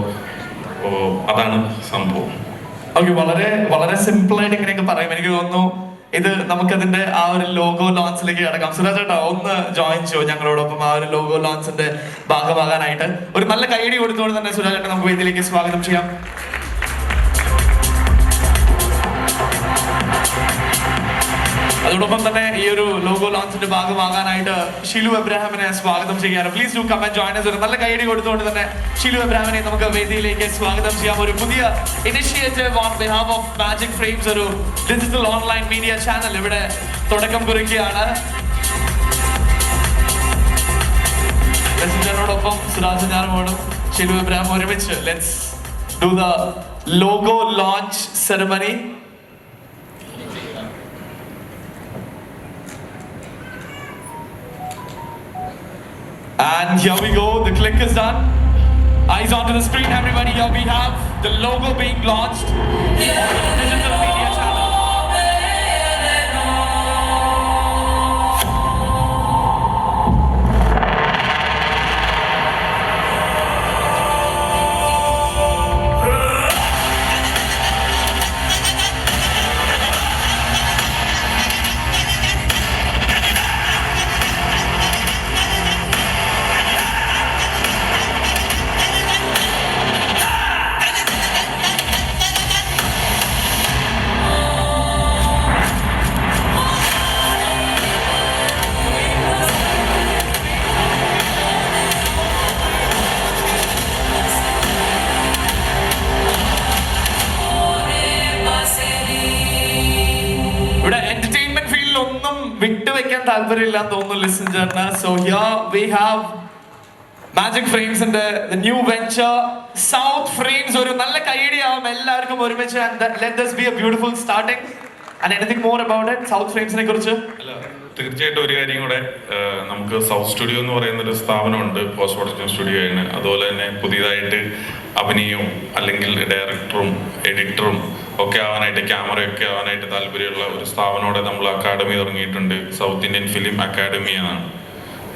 അതാണ് സംഭവം. ഓക്കെ, വളരെ വളരെ സിമ്പിളായിട്ട് ഇങ്ങനെയൊക്കെ പറയും. എനിക്ക് തോന്നുന്നു ഇത് നമുക്കതിന്റെ ആ ഒരു ലോഗോ ലോഞ്ചിലേക്ക് കിടക്കാം. സുരാജ് ചേട്ടാ ഒന്ന് ജോയിൻ ചെയ്യോ ഞങ്ങളോടൊപ്പം ആ ഒരു ലോഗോ ലോഞ്ചിന്റെ ഭാഗമാകാനായിട്ട്? ഒരു നല്ല കൈയടി കൊടുത്തുകൊണ്ട് തന്നെ സുരാജ് ചേട്ടാ നമുക്ക് വേദിയിലേക്ക് സ്വാഗതം ചെയ്യാം. അതോടൊപ്പം തന്നെ ഈ ഒരു ലോഗോ ലോഞ്ചിന്റെ ഭാഗമാകാനായിട്ട് ഷിലു എബ്രാഹിമിനെ സ്വാഗതം ചെയ്യാറ്. Please do come and join us. ഒരു നല്ല കൈയടി കൊടുത്തുകൊണ്ട് തന്നെ ഷിലു എബ്രാഹിമിനെ നമുക്ക് വേദിയിലേക്ക് സ്വാഗതം ചെയ്യാം. ഒരു പുതിയ initiative on behalf of magic frames, ഒരു ഡിജിറ്റൽ ഓൺലൈൻ മീഡിയ ചാനൽ ഇവിടെ തുടക്കം കുറിക്കുകയാണ്. ോടൊപ്പം സുരാജ് ഞാനോടും ഷിലു എബ്രാഹിം ഒരുമിച്ച് let's do the logo launch ceremony. And here we go, the click is done. Eyes onto the screen, everybody. Here we have the logo being launched. Digital media channel. വിട്ടുവെക്കാൻ താല്പര്യമില്ലാന്ന് തോന്നുന്നു ലിസൺ ചേട്ടന്. So here we have Magic ഫ്രെയിംസിന്റെ ന്യൂ വെഞ്ചർ സൗത്ത് ഫ്രെയിംസ്. ഒരു നല്ല കൈയടിയാവും എല്ലാവർക്കും ഒരുമിച്ച്. Let this be a beautiful starting. And anything more about it South ഫ്രെയിംസിനെ കുറിച്ച്? അല്ല, തീർച്ചയായിട്ടും ഒരു കാര്യം കൂടെ, നമുക്ക് സൗത്ത് സ്റ്റുഡിയോ എന്ന് പറയുന്ന ഒരു സ്ഥാപനമുണ്ട്, പോസ്റ്റ് പ്രൊഡക്ഷൻ സ്റ്റുഡിയോ ആണ്. അതുപോലെ തന്നെ പുതിയതായിട്ട് അഭിനയവും അല്ലെങ്കിൽ ഡയറക്ടറും എഡിറ്ററും ഒക്കെ ആവാനായിട്ട്, ക്യാമറയൊക്കെ ആവാനായിട്ട് താല്പര്യമുള്ള ഒരു സ്ഥാപനത്തോടെ നമ്മൾ അക്കാഡമി തുടങ്ങിയിട്ടുണ്ട്. സൗത്ത് ഇന്ത്യൻ ഫിലിം അക്കാഡമി എന്നാണ്.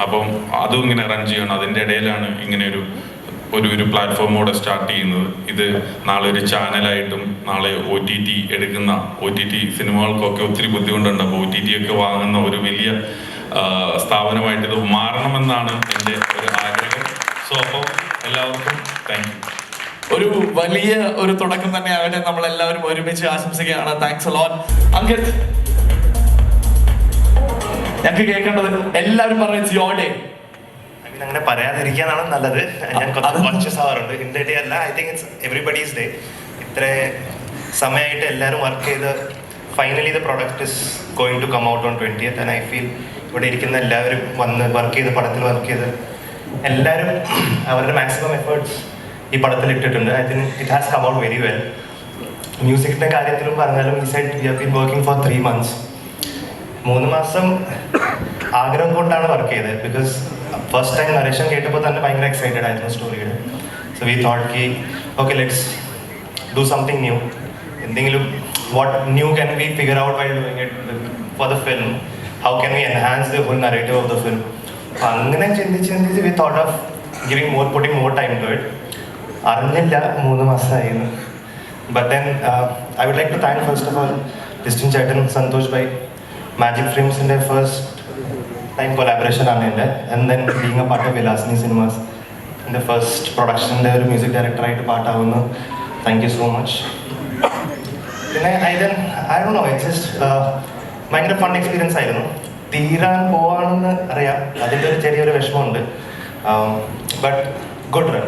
അപ്പം അതും ഇങ്ങനെ റൺ ചെയ്യണം. അതിൻ്റെ ഇടയിലാണ് ഇങ്ങനെ ഒരു പ്ലാറ്റ്ഫോമോടെ സ്റ്റാർട്ട് ചെയ്യുന്നത്. ഇത് നാളെ ഒരു ചാനലായിട്ടും നാളെ OTT എടുക്കുന്ന OTT സിനിമകൾക്കൊക്കെ ഒത്തിരി ബുദ്ധിമുട്ടുണ്ട്. അപ്പോൾ OTT ഒക്കെ വാങ്ങുന്ന ഒരു വലിയ സ്ഥാപനമായിട്ട് ഇത് മാറണമെന്നാണ് എൻ്റെ ഒരു ആഗ്രഹം. സോ അപ്പോൾ എല്ലാവർക്കും താങ്ക് യു. ഒരു വലിയ ഒരു തുടക്കം തന്നെ ആവട്ടെ. നമ്മളെല്ലാവരും ഒരുമിച്ച് ആശംസിക്കുകയാണ്. താങ്ക്സ് എ ലോട്ട്. അങ്കിത്, ഞങ്ങൾക്ക് കേൾക്കേണ്ടത് എല്ലാവരും പറഞ്ഞു യോർ ഡേ. അങ്ങനെ പറയാതിരിക്കാനാണ് നല്ലത്. ഞാൻ കോൺഷ്യസ് ആവാറുണ്ട്. എൻ്റെ ഡേ അല്ല, I think it's everybody's day. ഇത്ര സമയമായിട്ട് എല്ലാവരും വർക്ക് ചെയ്ത് finally the product is going to come out on 20th. And I feel ഇവിടെ ഇരിക്കുന്ന എല്ലാവരും വന്ന് വർക്ക് ചെയ്ത് പടത്തിൽ വർക്ക് ചെയ്ത് എല്ലാവരും അവരുടെ മാക്സിമം എഫേർട്സ് ഈ പടത്തിൽ ഇട്ടിട്ടുണ്ട്. I think it has come out very well. മ്യൂസിക്കിൻ്റെ കാര്യത്തിലും പറഞ്ഞാലും ഈ side we have been working for 3 months. 3 മാസം ആഗ്രഹം കൊണ്ടാണ് വർക്ക് ചെയ്തത്. ബിക്കോസ് ഫസ്റ്റ് ടൈം നരേഷൻ കേട്ടപ്പോൾ തന്നെ ഭയങ്കര എക്സൈറ്റഡ് ആയിരുന്നു സ്റ്റോറിയുടെ. സോ വി തോട്ട് കി okay let's do something new. എന്തെങ്കിലും what new can we figure out why doing it for the film. How can we enhance the full narrative of the film. അപ്പം അങ്ങനെ ചിന്തിച്ച് we thought of putting more time to it. അറിഞ്ഞില്ല 3 മാസമായിരുന്നു. But then I would like to thank first of all Listin ചേട്ടൻ, സന്തോഷ് ഭായ്, മാജിക് ഫ്രെയിംസിൻ്റെ ഫസ്റ്റ് ടൈം കൊലാബറേഷൻ ആണ് എൻ്റെ. And then being a part of Vilasini Cinemas, എൻ്റെ ഫസ്റ്റ് പ്രൊഡക്ഷൻ്റെ ഒരു മ്യൂസിക് ഡയറക്ടറായിട്ട് പാട്ടാവുന്നു. Thank you so much. പിന്നെ I don't know, it's just ഭയങ്കര ഫൺ എക്സ്പീരിയൻസ് ആയിരുന്നു. തീരാൻ പോവാണെന്ന് അറിയാം, അതിൻ്റെ ഒരു ചെറിയൊരു വിഷമമുണ്ട്. But good run.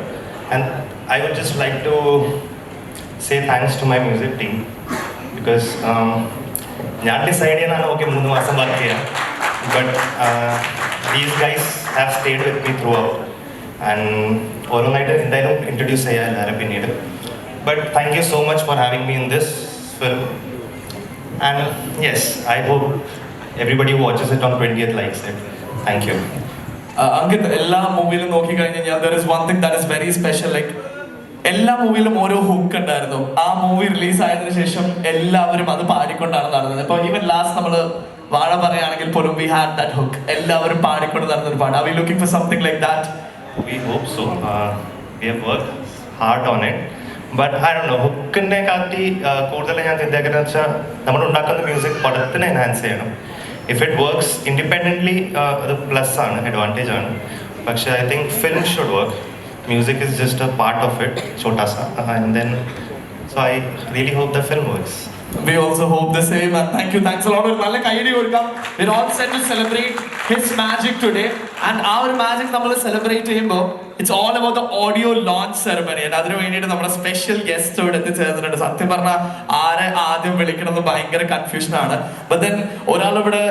And I would just like to say thanks to my music team because ഞാൻ ഡിസൈഡ് ചെയ്യാനാണ് ഓക്കെ 3 മാസം വർക്ക് ചെയ്യാം. But these guys have stayed with me throughout. And ഓരോന്നായിട്ട് എന്തായാലും ഇൻട്രൊഡ്യൂസ് ചെയ്യാം എല്ലാവരും പിന്നീട്. But thank you so much for having me in this film. And yes, I hope everybody watches it on 20th likes it. Thank you. Ankit, എല്ലാ മൂവിയിലും നോക്കിക്കഴിഞ്ഞാൽ there is one thing that is very special. Like എല്ലാ മൂവിയിലും ഓരോ ഹുക്ക് ഉണ്ടായിരുന്നു. ആ മൂവി റിലീസ് ആയതിനു ശേഷം എല്ലാവരും അത് പാടിക്കൊണ്ടാണ് നടന്നത്. ഇപ്പൊ ഈവൻ ലാസ്റ്റ് നമ്മൾ വാഴ പറയുകയാണെങ്കിൽ പോലും we had that hook. എല്ലാവരും പാടിക്കൊണ്ട് നടന്ന ഒരു പാട്ട്. Are we looking for something like that? We hope so. We have worked hard on it. But I don't know, ഹുക്കിൻ്റെ കാട്ടി കൂടുതൽ ഞാൻ ചിന്തിക്കുന്നത് വെച്ചാൽ നമ്മൾ ഉണ്ടാക്കുന്ന മ്യൂസിക് പടത്തിനെ എൻഹാൻസ് ചെയ്യണം. ഇഫ് ഇറ്റ് വർക്ക്സ് ഇൻഡിപെൻഡൻ്റ്ലി അത് പ്ലസ് ആണ്, അഡ്വാൻറ്റേജ് ആണ്. പക്ഷേ I think film should work. Music is just a part of it, chota sa, and then so I really hope the film works. We also hope the same, and thanks a lot. Nalla kaiyadi kodukam. We're all set to celebrate his magic today, and our magic nammal celebrate cheyumbo it's all about the audio launch ceremony. And adinu vendite nammala special guest odu ethicheyirunnu. Satyam parna aare aadyam vilikkanam bhayangara confusion aanu. But then oral ivide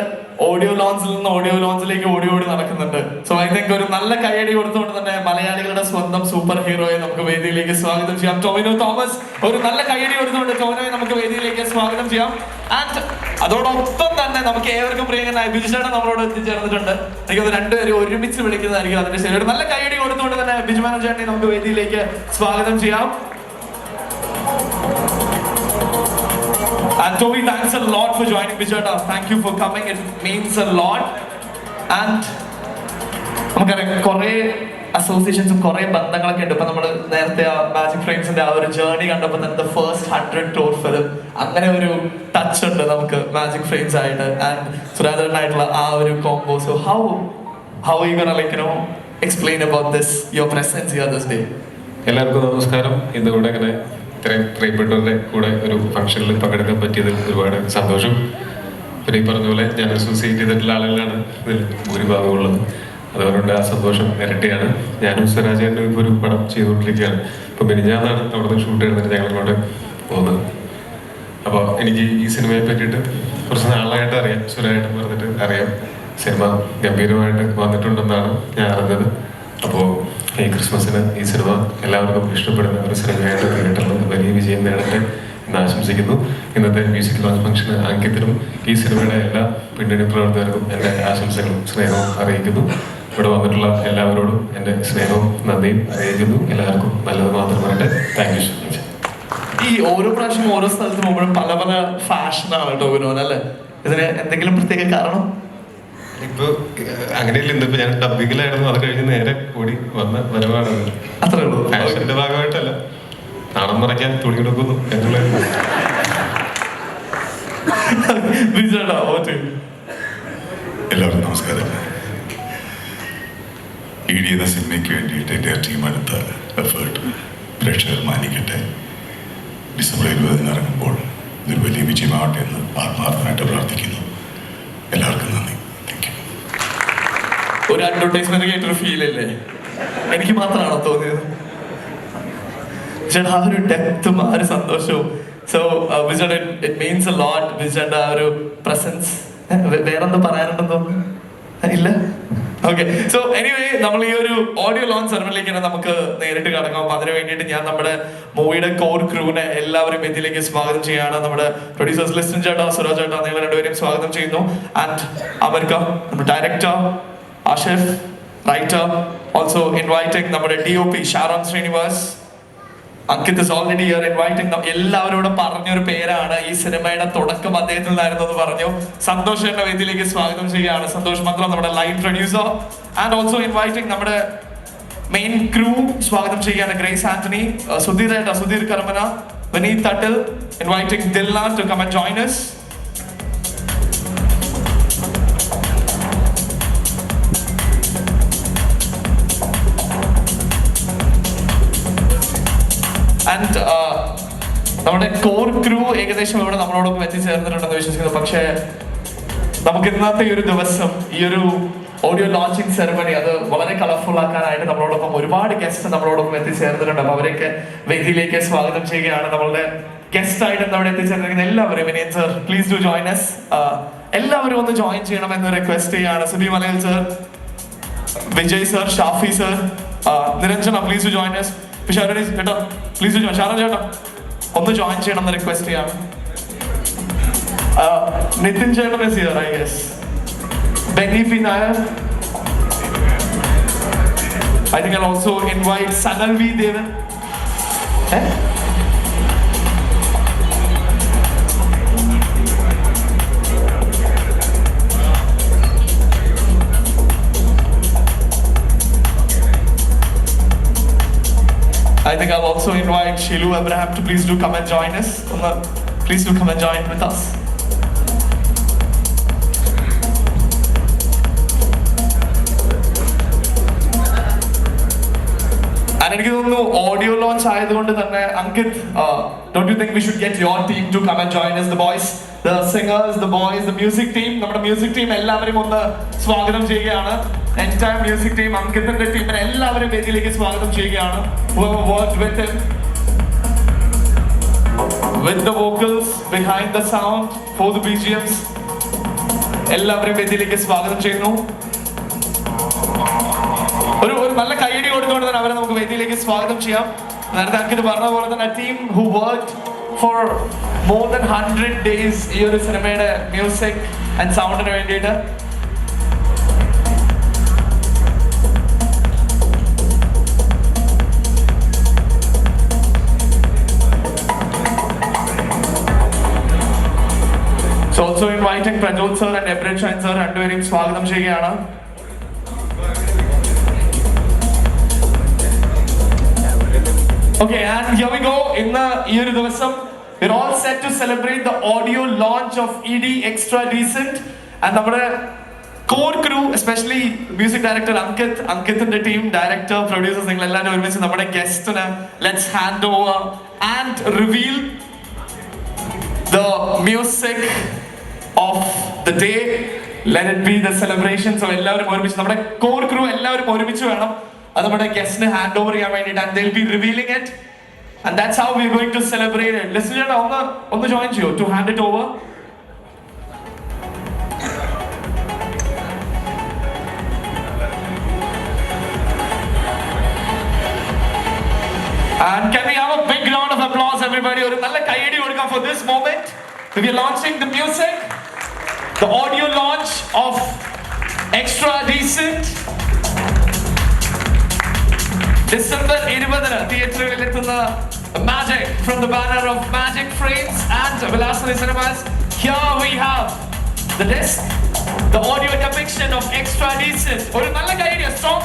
audio ലോഞ്ചിൽ നിന്ന് ഓഡിയോ ലോഞ്ചിലേക്ക് ഓടി നടക്കുന്നുണ്ട്. സോ ഐ തിങ്ക് ഒരു നല്ല കൈയടി കൊടുത്തുകൊണ്ട് തന്നെ മലയാളികളുടെ സ്വന്തം സൂപ്പർ ഹീറോയെ നമുക്ക് വേദിയിലേക്ക് സ്വാഗതം ചെയ്യാം. ടൊവിനോ തോമസ്. ഒരു നല്ല കൈയടി കൊടുത്തുകൊണ്ട് ടൊവിനോയെ നമുക്ക് വേദിയിലേക്ക് സ്വാഗതം ചെയ്യാം. ആൻഡ് അതോടൊപ്പം തന്നെ നമുക്ക് ഏവർക്കും പ്രിയങ്കരനായ ബിജുചേട്ടൻ നമ്മളോട് എത്തിച്ചേർന്നിട്ടുണ്ട്. എനിക്കത് രണ്ടുപേരും ഒരുമിച്ച് വിളിക്കുന്നതായിരിക്കും അതിന്റെ ശരി. ഒരു നല്ല കൈയടി കൊടുത്തുകൊണ്ട് തന്നെ ബിജുമാനോ ചേട്ടനെ നമുക്ക് വേദിയിലേക്ക് സ്വാഗതം ചെയ്യാം. And Toby, thanks a lot for joining Bichata. Thank you for coming. It means a lot. And നമുക്കറിയാം കുറേ അസോസിയേഷൻസും കുറേ ബന്ധങ്ങളൊക്കെ ഉണ്ട്. ഇപ്പം നമ്മൾ നേരത്തെ ആ മാജിക് ഫ്രെയിംസിന്റെ ആ ഒരു ജേർണി കണ്ടപ്പോൾ തന്നെ ദ ഫസ്റ്റ് 100 crore ഫിലിം, അങ്ങനെ ഒരു ടച്ച് ഉണ്ട് നമുക്ക് മാജിക് ഫ്രെയിംസ് ആയിട്ട് ആൻഡ് സുരാജനായിട്ടുള്ള ആ ഒരു combo. So how are you gonna explain about this, your presence here this day? എല്ലാവർക്കും നമസ്കാരം. ഇന്ന് കൂടെ ഇങ്ങനെ ഇത്രയും പ്രിയപ്പെട്ടവരുടെ കൂടെ ഒരു ഫംഗ്ഷനിൽ പങ്കെടുക്കാൻ പറ്റിയതിൽ ഒരുപാട് സന്തോഷം. പിന്നെ ഈ പറഞ്ഞ പോലെ ഞാൻ അസോസിയേറ്റ് ചെയ്തിട്ടുള്ള ആളുകളാണ് ഇതിൽ ഭൂരിഭാഗമുള്ളത്. അതുകൊണ്ട് ആ സന്തോഷം ഇരട്ടിയാണ്. ഞാനും സ്വരാജേട്ടനും ഇപ്പോൾ ഒരു പടം ചെയ്തുകൊണ്ടിരിക്കുകയാണ്. ഇപ്പോൾ മിനിഞ്ഞാന്നാണ് അവിടുന്ന് ഷൂട്ട് ചെയ്തിട്ട് ഞങ്ങളിങ്ങോട്ട് പോകുന്നത്. അപ്പോൾ എനിക്ക് ഈ സിനിമയെ പറ്റിയിട്ട് കുറച്ച് നാളായിട്ട് അറിയാം. സുരാജേട്ടൻ പറഞ്ഞിട്ട് അറിയാം. സിനിമ ഗംഭീരമായിട്ട് വന്നിട്ടുണ്ടെന്നാണ് ഞാൻ അറിഞ്ഞത്. അപ്പോൾ ഈ ക്രിസ്മസിന് ഈ സിനിമ എല്ലാവർക്കും ഇഷ്ടപ്പെടുന്ന ഒരു സിനിമയായിട്ട് തിയേറ്ററിൽ വലിയ വിജയം നേടട്ടെ എന്ന് ആശംസിക്കുന്നു. ഇന്നത്തെ മ്യൂസിക് ലോഞ്ച് ഫംഗ്ഷന് അങ്കിത്തിനും ഈ സിനിമയുടെ എല്ലാ പിന്നണി പ്രവർത്തകർക്കും എൻ്റെ ആശംസകളും സ്നേഹവും അറിയിക്കുന്നു. ഇവിടെ വന്നിട്ടുള്ള എല്ലാവരോടും എൻ്റെ സ്നേഹവും നന്ദിയും അറിയിക്കുന്നു. എല്ലാവർക്കും നല്ലത് മാത്രം പറയട്ടെ. Thank you so much. ഈ ഓരോ പ്രാവശ്യം ഓരോ സ്ഥലത്ത് പോകുമ്പോഴും പല പല ഫാഷനാണ് കേട്ടോ വിനോദ് അല്ലേ? ഇതിന് എന്തെങ്കിലും പ്രത്യേക കാരണം? ഇപ്പൊ അങ്ങനെയല്ല, ഇന്നിപ്പോ ഞാൻ ഡബിങ്ങിലായിരുന്നു, അത് കഴിഞ്ഞ് നേരെ കൂടി വന്ന വരവാണ്. അത്രേ ഉള്ളൂ. ഫാഷന്റെ ഭാഗമായിട്ടല്ല, നാണം മറയ്ക്കാൻ തുണി കൊടുക്കുന്നു എന്നുള്ളത്. എല്ലാവർക്കും നമസ്കാരം. ഇഡി എന്ന സിനിമയ്ക്ക് വേണ്ടിയിട്ട് എൻ്റെ ടീം എടുത്ത എഫേർട്ട് പ്രേക്ഷകർ മാനിക്കട്ടെ. ഡിസംബർ 20 ഇറങ്ങുമ്പോൾ ഇതൊരു വലിയ വിജയമാവട്ടെ എന്ന് ആത്മാർത്ഥമായിട്ട് പ്രാർത്ഥിക്കുന്നു. എല്ലാവർക്കും നന്ദി. Thank you. ഒരു അഡ്വർടൈസ്മെന്റ് കേട്ടൊരു ഫീൽ അല്ലേ? എനിക്ക് മാത്രമാണോ തോന്നിയത്? ചേട്ടാ ആ ഒരു ഡെപ്തും ആ ഒരു സന്തോഷവും. സോ വിജയുടെ ഇറ്റ് മീൻസ് എ ലോട്ട്. വിജയുടെ ആ ഒരു പ്രസൻസ്. വേറെന്താ പറയാനുണ്ടെന്ന് തോന്നുന്നു? ഇല്ല? ഓക്കെ. സോ എനിവേ നമ്മൾ ഈ ഒരു ഓഡിയോ ലോഞ്ച് സെറമണിയിലേക്ക് തന്നെ നമുക്ക് നേരിട്ട് കടക്കാം. അപ്പൊ അതിന് വേണ്ടിയിട്ട് ഞാൻ നമ്മുടെ മൂവിയുടെ കോർ ക്രൂവിനെ എല്ലാവരും ഇതിലേക്ക് സ്വാഗതം ചെയ്യാണ്. നമ്മുടെ പ്രൊഡ്യൂസേഴ്സ് ലിസ്റ്റൻ ചേട്ടാ, സുരാജ് ചേട്ടാ, നിങ്ങൾ രണ്ടുപേരെയും സ്വാഗതം ചെയ്യുന്നു. ആൻഡ് അമർക്ക, നമ്മുടെ director Ashif, writer, also inviting നമ്മുടെ DOP Sharon Srinivas. Ankit is already here inviting. എല്ലാവരോടും പറഞ്ഞൊരു പേരാണ്, ഈ സിനിമയുടെ തുടക്കം അദ്ദേഹത്തിൽ നിന്നായിരുന്നു എന്ന് പറഞ്ഞു. സന്തോഷ് എന്ന വേദിയിലേക്ക് സ്വാഗതം ചെയ്യുകയാണ്. സന്തോഷ് മാത്രം നമ്മുടെ line producer. And also inviting നമ്മുടെ മെയിൻ ക്രൂ സ്വാഗതം ചെയ്യുകയാണ്. Grace Antony, Sudheer Karmana, Vineeth Thattil. Inviting Dilna to come and join us. And നമ്മുടെ കോർ ക്രൂ ഏകദേശം ഇവിടെ നമ്മളോടൊപ്പം എത്തിച്ചേർന്നിട്ടുണ്ടെന്ന് വിശ്വസിക്കുന്നു. പക്ഷേ നമുക്ക് ഇന്നത്തെ ഈ ഒരു ദിവസം, ഈ ഒരു ഓഡിയോ ലോഞ്ചിങ് സെറമണി അത് വളരെ കളർഫുൾ ആക്കാനായിട്ട് നമ്മളോടൊപ്പം ഒരുപാട് ഗസ്റ്റ് നമ്മളോടൊപ്പം എത്തിച്ചേർന്നിട്ടുണ്ട്. അപ്പൊ അവരെയൊക്കെ വേദിയിലേക്ക് സ്വാഗതം ചെയ്യുകയാണ്. നമ്മളുടെ ഗസ്റ്റ് ആയിട്ട് അവിടെ എത്തിച്ചേർന്നിരിക്കുന്ന എല്ലാവരും, Vinayan sir please do join us. എല്ലാവരും ഒന്ന് ജോയിൻ ചെയ്യണമെന്ന് റിക്വസ്റ്റ് ചെയ്യാണ്. Subi Malayal sir, Vijay sir, Shafi sir, Niranjana please do join us. ചേട്ടാ പ്ലീസ് ജോയിൻ. ഷാരോൺ ചേട്ടാ ഒന്ന് ജോയിൻ ചെയ്യണം എന്ന് റിക്വസ്റ്റ് ചെയ്യാം. നിതിൻ ചേട്ടൻ is here, I guess. Benny P. Nair. I think I'll also invite Sanal V. Devan. I think I'll also invite Shilu Abraham to please do come and join us. Please do come and join with us. And എനിക്ക് തോന്നുന്നു ഓഡിയോ ലോഞ്ച് ആയതുകൊണ്ട് തന്നെ Ankit, don't you think we should get your team to come and join us? The boys, the singers, the boys, the music team. നമ്മുടെ മ്യൂസിക് ടീം എല്ലാവരെയും ഒന്ന് സ്വാഗതം ചെയ്യുകയാണ്. എൻറ്റയർ മ്യൂസിക് ടീം, അങ്കിത്തിന്റെ ടീമിനെ എല്ലാവരും വേദിയിലേക്ക് സ്വാഗതം ചെയ്യുകയാണ്. Whoever worked with him, with the vocals, behind the sound, for the BGMs, എല്ലാവരും വേദിയിലേക്ക് സ്വാഗതം ചെയ്യുന്നു. ഒരു നല്ല കൈയടി കൊടുത്തുകൊണ്ട് തന്നെ അവരെ നമുക്ക് വേദിയിലേക്ക് സ്വാഗതം ചെയ്യാം. നേരത്തെ അങ്കിത് പറഞ്ഞ പോലെ തന്നെ team who worked for more than 100 days ഈ ഒരു സിനിമയുടെ മ്യൂസിക് ആൻഡ് സൗണ്ടിന് വേണ്ടിയിട്ട്. So also inviting Prajot sir and Ebret Shain sir രണ്ടുപേരെയും സ്വാഗതം ചെയ്യുകയാണ്. Okay, and here we go. ഇന്ന് ഈ ഒരു ദിവസം we're all set to celebrate the audio launch of ED Extra Decent. And നമ്മുടെ core crew, especially music director അങ്കിത്തിന്റെ ടീം, ഡയറക്ടർ, പ്രൊഡ്യൂസേഴ്സ്, നിങ്ങൾ എല്ലാവരും ഒരുമിച്ച് നമ്മുടെ ഗസ്റ്റിന് let's hand over and reveal the music of the day. Let it be the celebration. So എല്ലാവരും ഒരുമിച്ച്, നമ്മുടെ core crew എല്ലാവരും ഒരുമിച്ച് വേണം അത് നമ്മുടെ ഗസ്റ്റിന് ഹാൻഡ് ഓവർ ചെയ്യാൻ വേണ്ടിയിട്ട്. And they'll be revealing it. And that's how we're going to celebrate it. Listen ചേട്ടാ ഒന്ന് join ചെയ്യോ to hand it over. And can we have a big round of applause, everybody? ഒരു നല്ല കൈയടി കൊടുക്കാം for this moment. We are launching the music, the audio launch of Extra Decent. December 20 തിയേറ്ററുകളിൽ എത്തുന്ന Magic from the banner of Magic Frames and Vilasani Cinemas. Here we have the disc, the audio depiction of Extra Decent. ഒരു നല്ല കൈയടി, strong